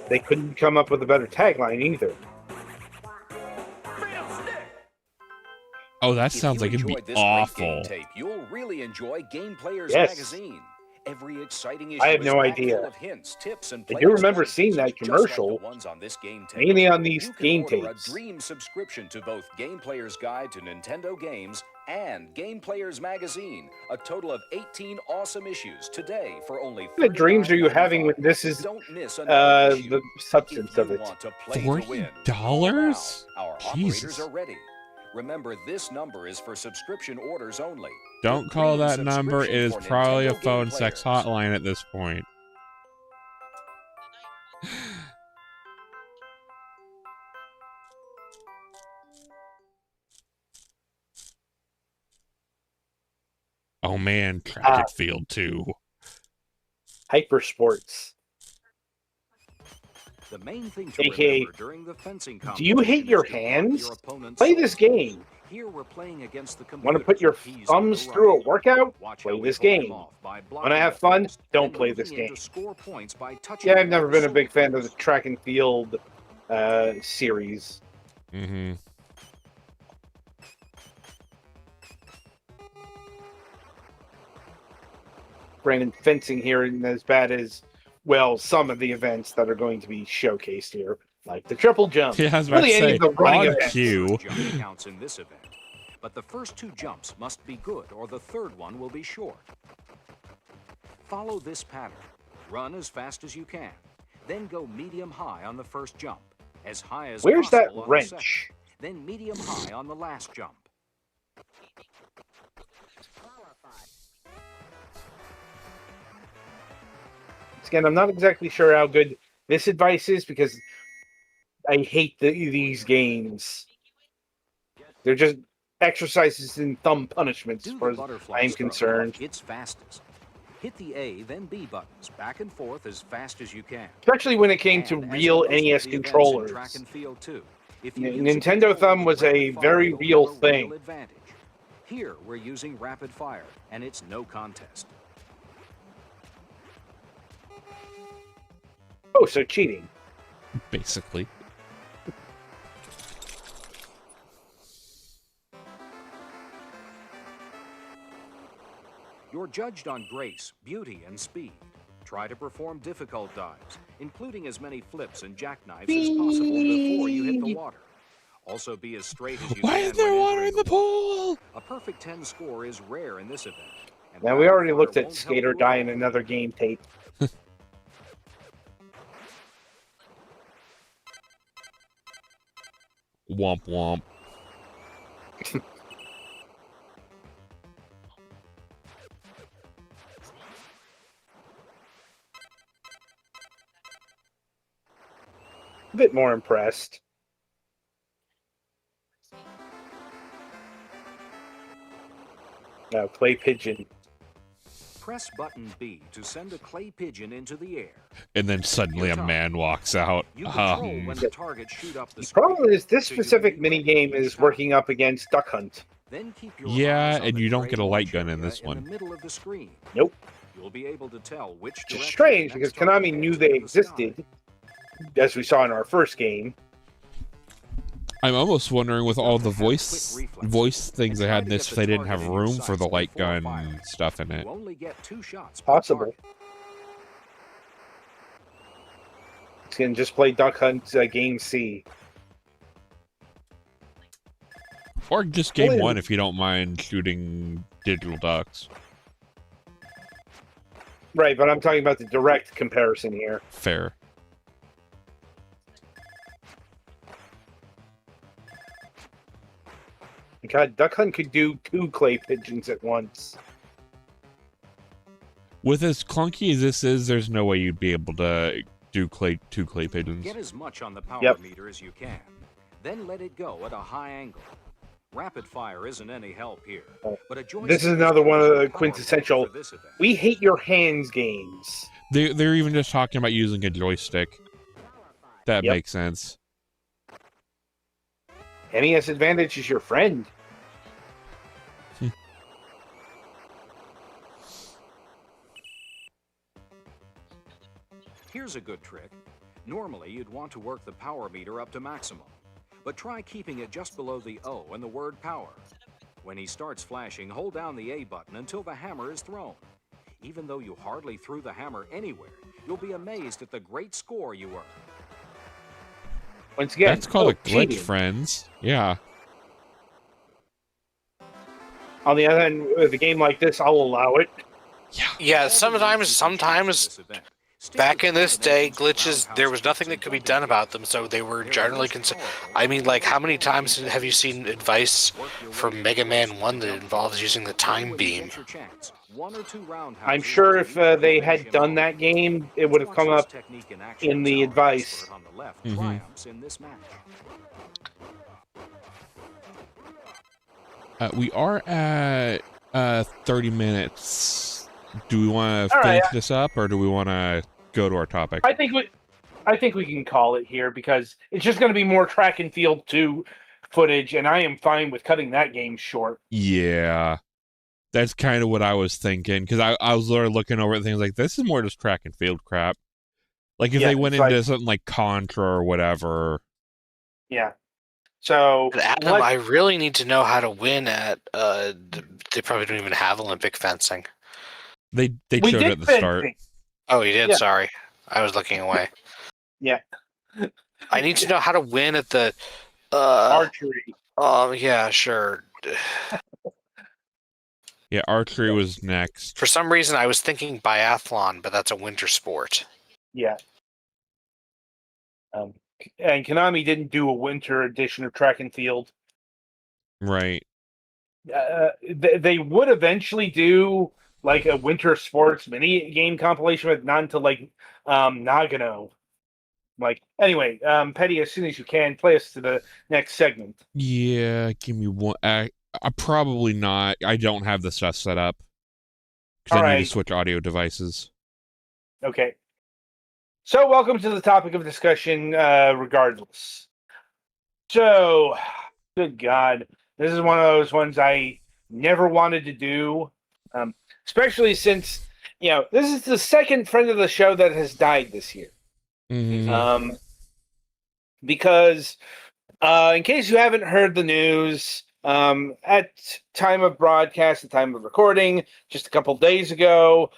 They couldn't come up with a better tagline either. Oh, that sounds like it'd be awful. Tape, you'll really enjoy Game Players Yes. Magazine. Every exciting issue I have is no packed idea. full of hints, tips, and I do player remember seeing that strategies, just like commercial, the ones on this game tape. mainly on these You can game order tapes. a dream subscription to both Game Player's Guide to Nintendo Games and Game Players Magazine, a total of 18 awesome issues today for only $39.95. What dreams are you having when this is Don't miss another issue. the substance If you of it? want to play to win, $40? now, our Jesus. operators are ready. Remember, this number is for subscription orders only. Don't call Dream that number. It subscription is for probably a Nintendo phone Game sex Players. hotline at this point. Oh man, track and field too. Hyper Sports. The main thing to AKA, remember during the fencing do you hate competition your is to block hands? your opponent's Play this sword. game. Here we're playing against the Want to put your computer. He's thumbs on the through a right. workout? Watch Play how we this hold him game. off by Want to blocking have the fun? first, Don't then play moving this in game. to score points by touching Yeah, him I've never with been the a big fan of sword. the track and field series. Mm-hmm. Brandon, fencing here isn't as bad as, well, some of the events that are going to be showcased here, like the triple jump. Yeah, I was about Really, to any say, of the running on events. cue. Jump counts in this event. But the first two jumps must be good, or the third one will be short. Follow this pattern. Run as fast as you can. Then go medium-high on the first jump. As high as Where's that possible on the wrench? second. Then medium-high on the last jump. Again, I'm not exactly sure how good this advice is because I hate these games. They're just exercises in thumb punishments, as Do far the as butterfly I'm stroke. concerned. It's fastest. Hit the A, then B buttons, back and forth as fast as you can. Especially when it came to And as real in most of NES the events in controllers. track and field too, If you Nintendo Thumb was a very real thing. Advantage. Here, we're using rapid fire, and it's no contest. Oh, so cheating. Basically. You're judged on grace, beauty, and speed. Try to perform difficult dives, including as many flips and jackknives as possible before you hit the water. Also be as straight as you Why can is there when water entering in the pool? A perfect 10 score is rare in this event. And Now, we rapid already fire looked at won't Skate help or you Die at in all. another game tape. Womp womp. A bit more impressed. No, clay pigeon. Press button B to send a clay pigeon into the air. And then suddenly a man walks out. You control when the Yep. targets shoot up the The screen. problem is this so you specific can be ready minigame each is time. working up against Duck Hunt. Then keep your Yeah, eyes on and the you don't gray get a light launch gun in area this one. In the middle of the screen. Nope. You'll be able to tell which Which is direction strange the because next target Konami knew heads they into the sky. existed, as we saw in our first game. I'm almost wondering with all the Quick voice reflexes. things they And had try in to this get if the they didn't target have in your room for the sights light before gun firing. stuff in it. You only get 2 shots per Possible. target. It's going to just play Duck Hunt Game C. Or just game Well, one if you don't mind shooting digital ducks. Right, but I'm talking about the direct comparison here. Fair. God, Duck Hunt could do 2 clay pigeons at once. With as clunky as this is, there's no way you'd be able to do two clay pigeons. Get as much on the power Yep. meter as you can. Then let it go at a high angle. Rapid fire isn't any help here. But a joystick This is another one of the power quintessential, for this event. we hate your hands games. They're even just talking about using a joystick. That Yep. makes sense. NES Advantage is your friend. Here's a good trick. Normally, you'd want to work the power meter up to maximum. But try keeping it just below the O and the word power. When he starts flashing, hold down the A button until the hammer is thrown. Even though you hardly threw the hammer anywhere, you'll be amazed at the great score you earned. Once again, That's called a glitch, cheating. friends. Yeah. On the other hand, with a game like this, I'll allow it. Yeah, All the sometimes rules you can choose for this event. Stick back with in this day, combinations, glitches, there was roundhouse nothing kicks, that could and be done jumping about them, so they were They're generally most considered. powerful I mean, like, how many when times you have you seen advice work your way from to Mega the Man first 1 that jump involves ball. using the Then time when you beam? get your chance, 1 or 2 roundhouses I'm sure if will they finish had him done off. that game, it Let's would have watch come this up technique in action in as the our advice. expert on the left Mhm. triumphs in this match. We are at 30 minutes. Do we want to All finish right. this up, or do we want to go to our topic? I think we can call it here because it's just going to be more track and field 2 footage, and I am fine with cutting that game short. Yeah. That's kind of what I was thinking, because I was literally looking over at things like, this is more just track and field crap. Like, if Yeah, they went it's into like- something like Contra or whatever. Yeah. So But Adam, I really need to know how to win at. They probably don't even have Olympic fencing. They we showed did it at the start. fencing. Oh, you did? Yeah. Sorry. I was looking away. Yeah. I need to know how to win at the. Archery. Yeah, sure. Yeah, archery was next. For some reason, I was thinking biathlon, but that's a winter sport. Yeah. And Konami didn't do a winter edition of track and field. Right. They would eventually do like a winter sports mini game compilation, but not until like Nagano. Like anyway, Petty, as soon as you can, play us to the next segment. Yeah, give me one. I probably not. I don't have the stuff set up. Because All I need right. to switch audio devices. Okay. So welcome to the topic of discussion, regardless. So, good God, this is one of those ones I never wanted to do, especially since this is the second friend of the show that has died this year. Mhm. Because in case you haven't heard the news, at time of broadcast, the time of recording, just a couple days ago,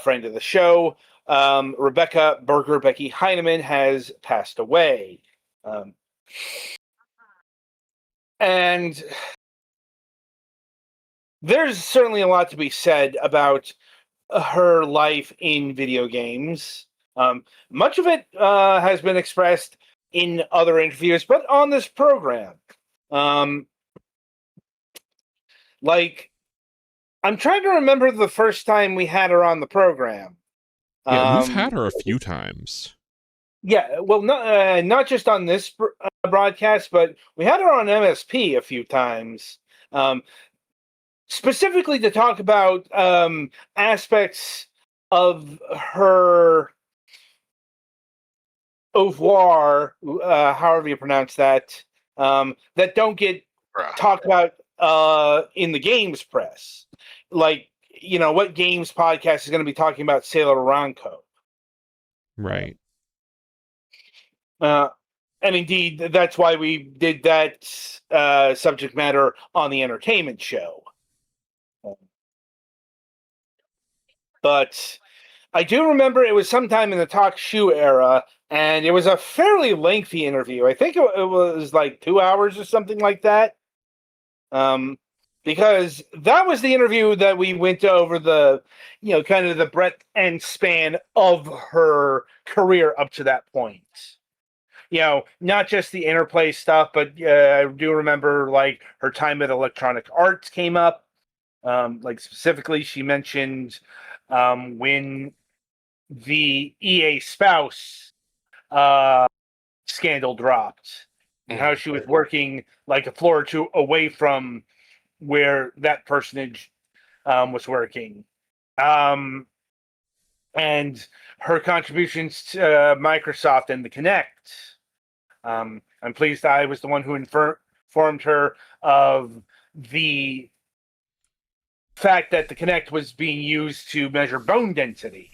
friend of the show, Rebecca Berger Becky Heineman has passed away. And there's certainly a lot to be said about her life in video games. Much of it has been expressed in other interviews, but on this program. Like, I'm trying to remember the first time we had her on the program. Yeah, we've had her a few times. Yeah, well, not just on this broadcast, but we had her on MSP a few times, specifically to talk about aspects of her oeuvre, however you pronounce that, that don't get talked about in the games press. Like, what games podcast is going to be talking about Sailor Aranco? Right. And indeed, that's why we did that subject matter on the entertainment show. But I do remember it was sometime in the Talk Shoe era, and it was a fairly lengthy interview. I think it was like 2 hours or something like that. Because that was the interview that we went over the, kind of the breadth and span of her career up to that point. Not just the interplay stuff, but I do remember like her time at Electronic Arts came up. Like specifically, she mentioned when the EA spouse scandal dropped, and how she was working like a floor or two away from where that personage was working. And her contributions to Microsoft and the Kinect. I'm pleased I was the one who informed her of the fact that the Kinect was being used to measure bone density.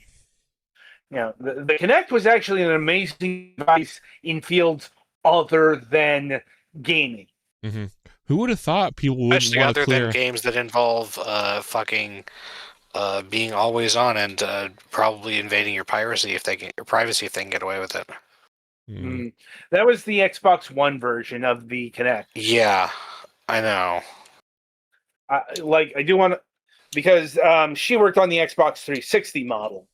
The Kinect was actually an amazing device in fields other than gaming. Mm-hmm. Who would have thought people wouldn't Especially want to other clear than games that involve fucking being always on and probably invading your privacy if they can get away with it. That was the Xbox One version of the Kinect. Yeah, I know. I do want to, because she worked on the Xbox 360 model.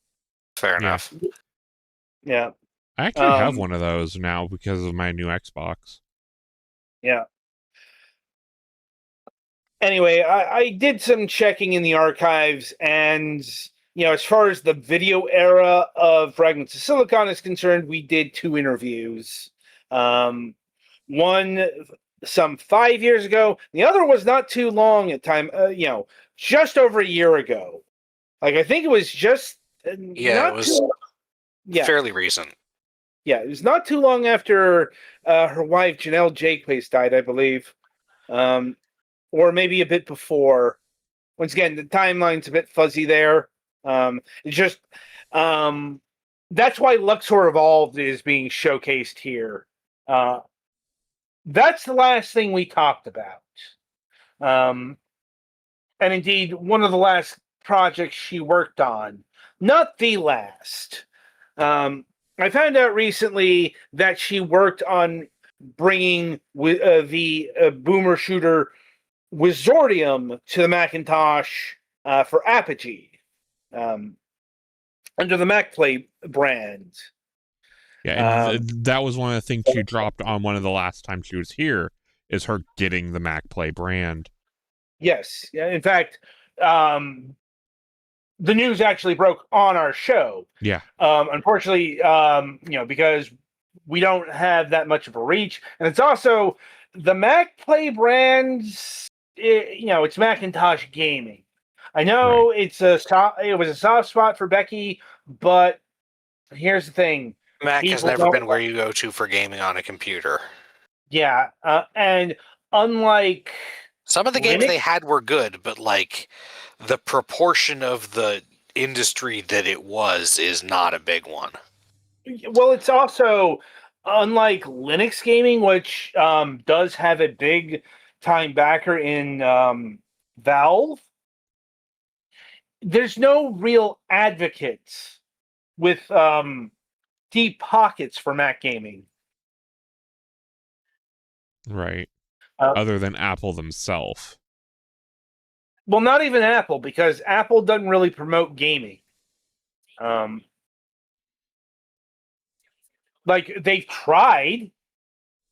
Fair enough. Yeah. I actually have one of those now because of my new Xbox. Yeah. Anyway, I did some checking in the archives, and as far as the video era of Fragments of Silicon is concerned, we did 2 interviews. One some 5 years ago. The other was not too long at time. Just over a year ago. Like, I think it was just it was fairly recent. Yeah, it was not too long after her wife Janelle Jakepace died, I believe. Or maybe a bit before. Once again, the timeline's a bit fuzzy there. It's just that's why Luxor Evolved is being showcased here. That's the last thing we talked about. And indeed, one of the last projects she worked on. Not the last. I found out recently that she worked on bringing the boomer shooter Wizordium to the Macintosh for Apogee under the MacPlay brand. Yeah, and that was one of the things she dropped on one of the last times she was here, is her getting the MacPlay brand. Yes. In fact, the news actually broke on our show. Yeah. Unfortunately, because we don't have that much of a reach, and it's also the MacPlay brands. It's Macintosh gaming. I know it was a soft spot for Becky, but here's the thing: Mac has never been where you go to for gaming on a computer. Yeah, and unlike Some of the games Linux- they had were good, but like the proportion of the industry that it was is not a big one. well, it's also unlike Linux gaming, which does have a big time backer in Valve. There's no real advocates with deep pockets for Mac gaming. Right. Uh, Other than Apple themselves. Well, not even Apple, because Apple doesn't really promote gaming. Like they've tried,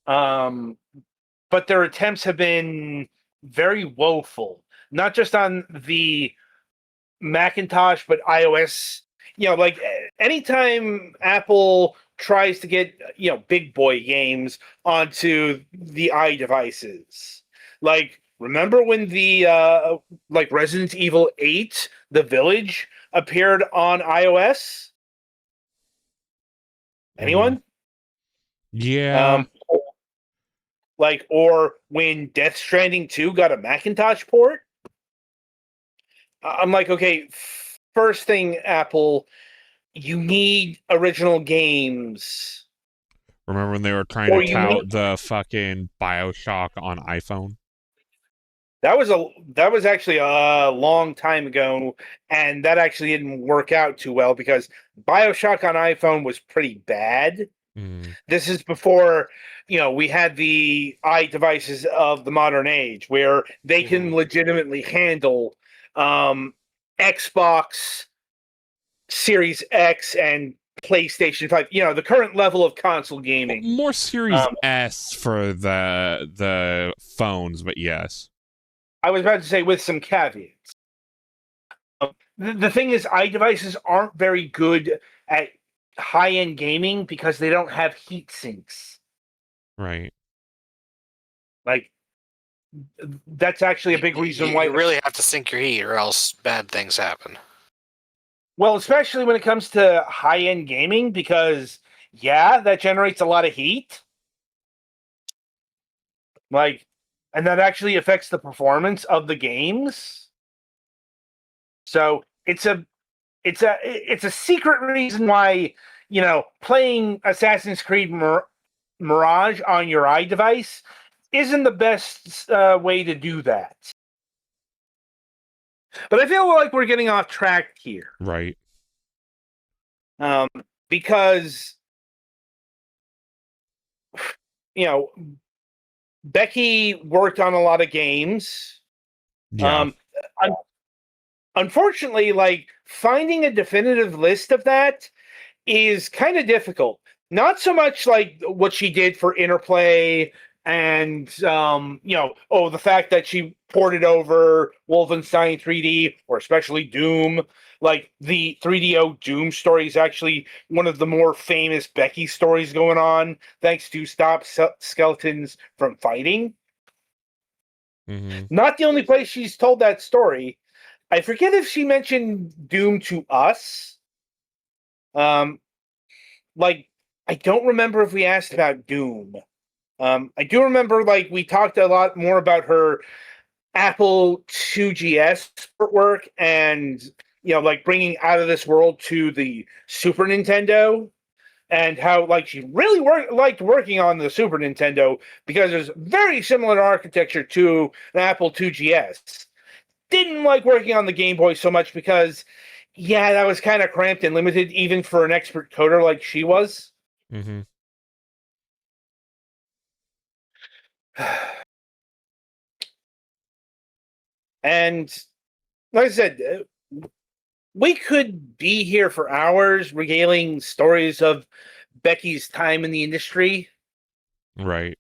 but their attempts have been very woeful. Not just on the Macintosh, but iOS. Like anytime Apple tries to get big boy games onto the iDevices, like remember when the like Resident Evil 8, The Village appeared on iOS? Anyone? Yeah. Or when Death Stranding 2 got a Macintosh port? I'm like, okay, first thing, Apple, you need original games. Remember when they were trying to tout the fucking BioShock on iPhone? That was actually a long time ago, and that actually didn't work out too well because BioShock on iPhone was pretty bad. This is before, we had the iDevices of the modern age where they can legitimately handle Xbox Series X and PlayStation 5, the current level of console gaming. More Series S for the phones, but yes. I was about to say with some caveats. The thing is, iDevices aren't very good at high-end gaming because they don't have heat sinks. Right. Like, that's actually a big reason why you really have to sink your heat or else bad things happen. Well, especially when it comes to high-end gaming, because that generates a lot of heat. And that actually affects the performance of the games. So it's a secret reason why, playing Assassin's Creed Mirage on your iDevice isn't the best way to do that. But I feel like we're getting off track here. Right. Because, Becky worked on a lot of games. Yeah. Unfortunately, finding a definitive list of that is kind of difficult. Not so much like what she did for Interplay and, the fact that she ported over Wolfenstein 3D or especially Doom. Like, the 3DO Doom story is actually one of the more famous Becky stories going on, thanks to Stop Skeletons from Fighting. Not the only place she's told that story. I forget if she mentioned Doom to us. I don't remember if we asked about Doom. I do remember, we talked a lot more about her Apple 2GS work and, bringing Out of This World to the Super Nintendo, and how, she really liked working on the Super Nintendo because there's very similar architecture to an Apple 2GS. Didn't like working on the Game Boy so much because, that was kind of cramped and limited even for an expert coder like she was. And like I said, we could be here for hours regaling stories of Becky's time in the industry. Right.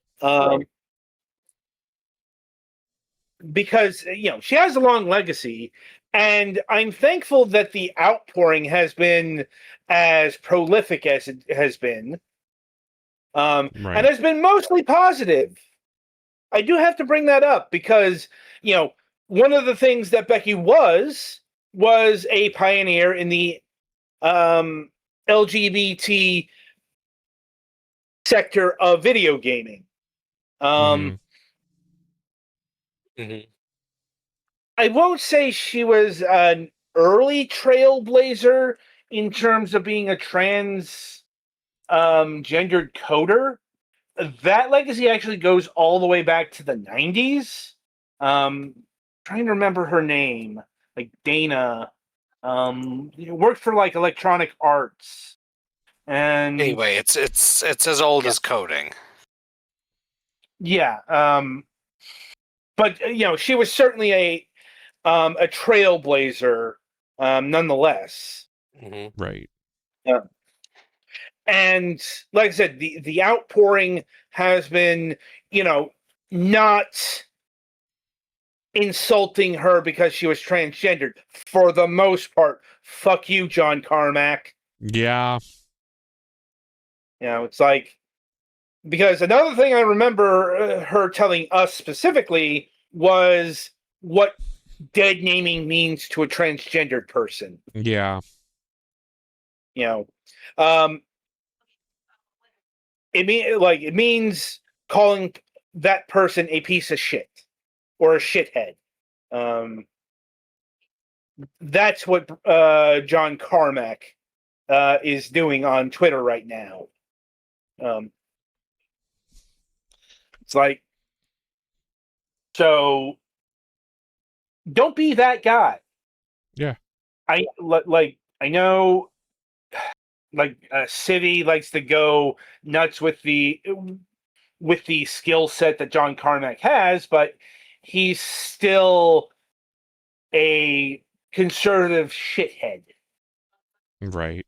Because, she has a long legacy, and I'm thankful that the outpouring has been as prolific as it has been. And has been mostly positive. I do have to bring that up because, one of the things that Becky was a pioneer in the LGBT sector of video gaming. Um, Mhm. I won't say she was an early trailblazer in terms of being a trans gendered coder. That legacy actually goes all the way back to the 90s. Trying to remember her name, like Dana. Worked for like Electronic Arts, and Anyway, it's as old Yeah. as coding. yeah. But she was certainly a trailblazer, nonetheless. Mm-hmm. Right. And like I said, the outpouring has been, not insulting her because she was transgendered. For the most part, fuck you, John Carmack. Yeah. It's like, because another thing I remember her telling us specifically was what dead naming means to a transgendered person. Yeah. Um, it means calling that person a piece of shit or a shithead. That's what John Carmack is doing on Twitter right now. It's like, so don't be that guy. Yeah. I know, like Civvy likes to go nuts with the skill set that John Carmack has, but he's still a conservative shithead. Right.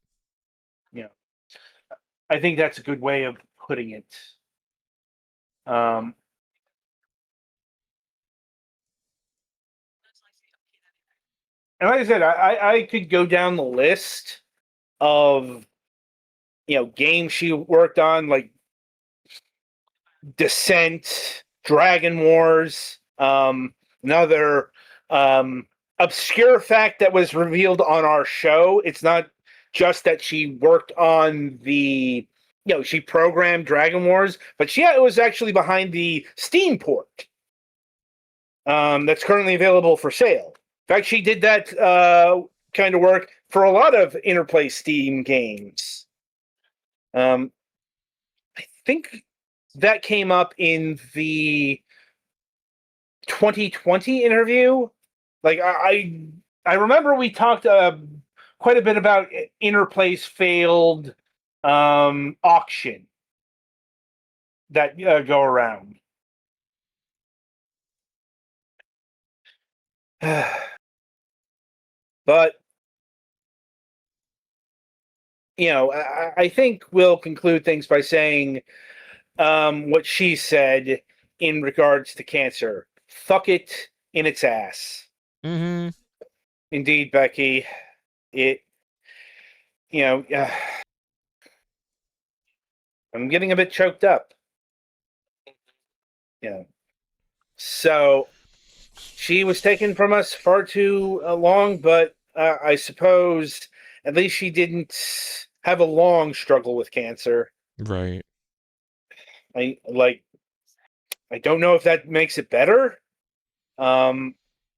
I think that's a good way of putting it. And like I said, I could go down the list of games she worked on, like Descent, Dragon Wars. Another obscure fact that was revealed on our show. It's not just that she worked on the, she programmed Dragon Wars, but she was actually behind the Steam port that's currently available for sale. In fact, she did that kind of work for a lot of Interplay Steam games. I think that came up in the 2020 interview. Like I remember we talked quite a bit about Interplay's failed auction that go around. But I think we'll conclude things by saying what she said in regards to cancer. Fuck it in its ass. Mm-hmm. Indeed, Becky. It, I'm getting a bit choked up. So she was taken from us far too long, but I suppose at least she didn't have a long struggle with cancer. Right. I don't know if that makes it better. I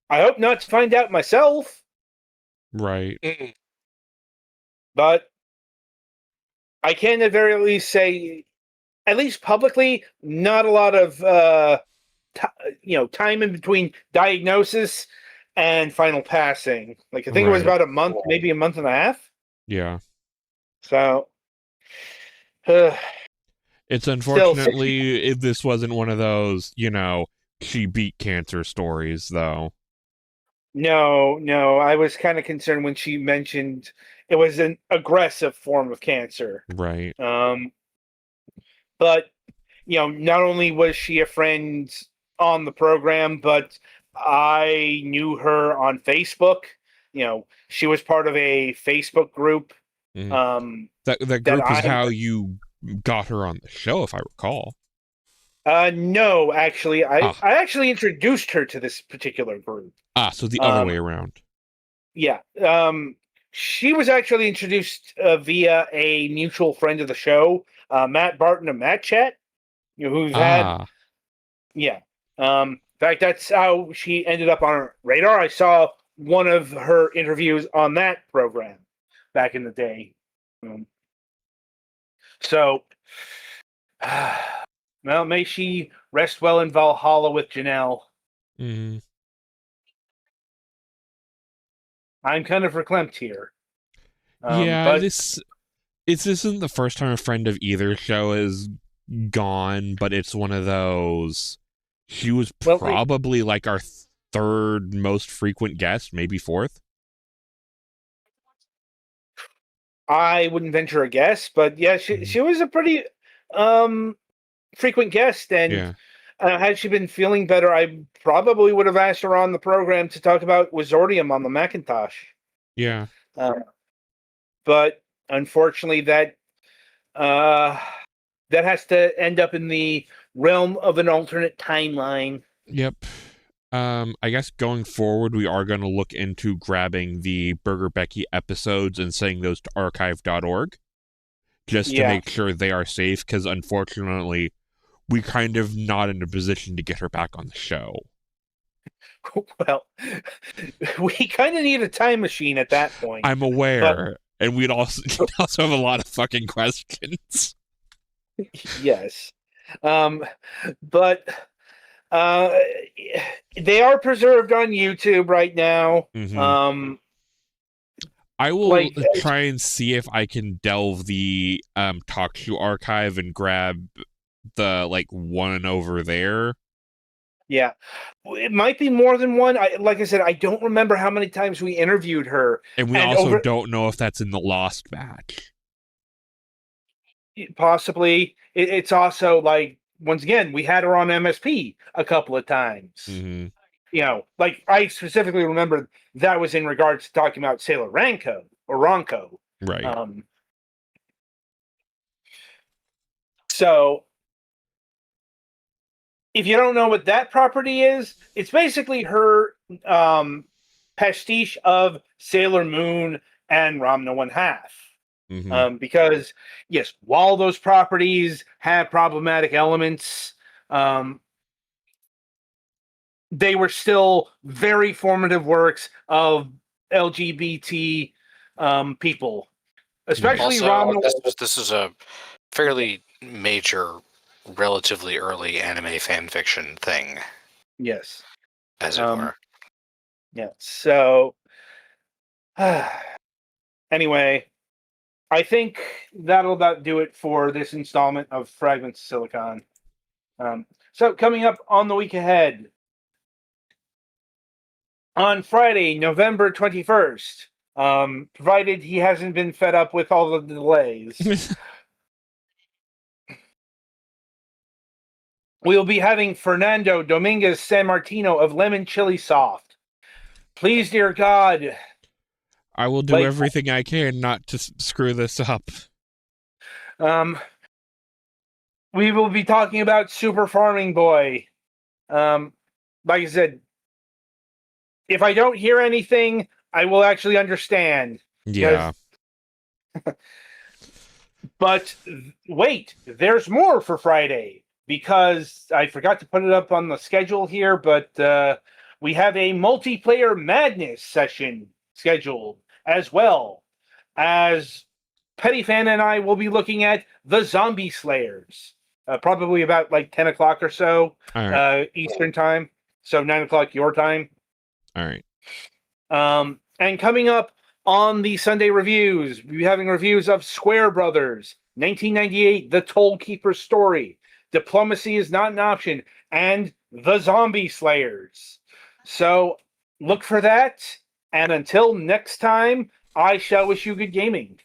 hope not to find out myself, Right. but I can at very least say, at least publicly, not a lot of time in between diagnosis and final passing. Like, I think it was Right. about a month, maybe a month and a half. Yeah. So, It's unfortunately this wasn't one of those, she beat cancer stories, though. no, I was kind of concerned when she mentioned it was an aggressive form of cancer. Right. But not only was she a friend on the program, but I knew her on Facebook. She was part of a Facebook group. Mm-hmm. That group is how you got her on the show, if I recall. No, actually, I actually introduced her to this particular group. So the other way around. Yeah. She was actually introduced via a mutual friend of the show, Matt Barton of Matt Chat, who's had Yeah. In fact, that's how she ended up on our radar. I saw one of her interviews on that program back in the day. So, well, may she rest well in Valhalla with Janelle. Mm-hmm. I'm kind of verklempt here. Yeah, but this isn't the first time a friend of either show is gone, but it's one of those. She was Well, probably like our third most frequent guest, maybe fourth. I wouldn't venture a guess, but yeah, she was a pretty frequent guest, and Yeah. had she been feeling better, I probably would have asked her on the program to talk about Wizordium on the Macintosh. Yeah. But unfortunately, that has to end up in the realm of an alternate timeline. Yep. I guess going forward, we are going to look into grabbing the Burger Becky episodes and sending those to archive.org just to make sure they are safe, because unfortunately, we're kind of not in a position to get her back on the show. Well, we kind of need a time machine at that point. I'm aware, and we'd also have a lot of fucking questions. Yes. But they are preserved on YouTube right now. Mm-hmm. I will try and see if I can delve the Talk Shoe archive and grab the one over there. Yeah, it might be more than one. Like I said, I don't remember how many times we interviewed her, and we also don't know if that's in the Lost batch. Possibly, it's also once again, we had her on MSP a couple of times. Mm-hmm. You know, I specifically remember that was in regards to talking about Sailor Ranko or Ronco. Right. So, if you don't know what that property is, it's basically her pastiche of Sailor Moon and Ramna 1/2. Mm-hmm. Because, yes, while those properties have problematic elements, they were still very formative works of LGBT people. Especially also, Ramna. this is a fairly major, relatively early anime fan fiction thing. Yes. As it were. Yeah, so anyway, I think that'll about do it for this installment of Fragments of Silicon. So coming up on the week ahead, on Friday, November 21st, provided he hasn't been fed up with all the delays, we'll be having Fernando Dominguez San Martino of Lemon Chili Soft. Please, dear God, I will do everything I can not to screw this up. We will be talking about Super Farming Boy. Like I said, if I don't hear anything, I will actually understand. Yeah. But wait, there's more for Friday, because I forgot to put it up on the schedule here, but we have a multiplayer madness session scheduled, as well as Pettyfan and I will be looking at the Zombie Slayers, probably about 10 o'clock or so, Eastern time, so 9 o'clock your time. All right. And coming up on the Sunday reviews, we'll be having reviews of Square Brothers, 1998, The Toll Keeper's Story, Diplomacy is Not an Option, and The Zombie Slayers. So look for that, and until next time, I shall wish you good gaming.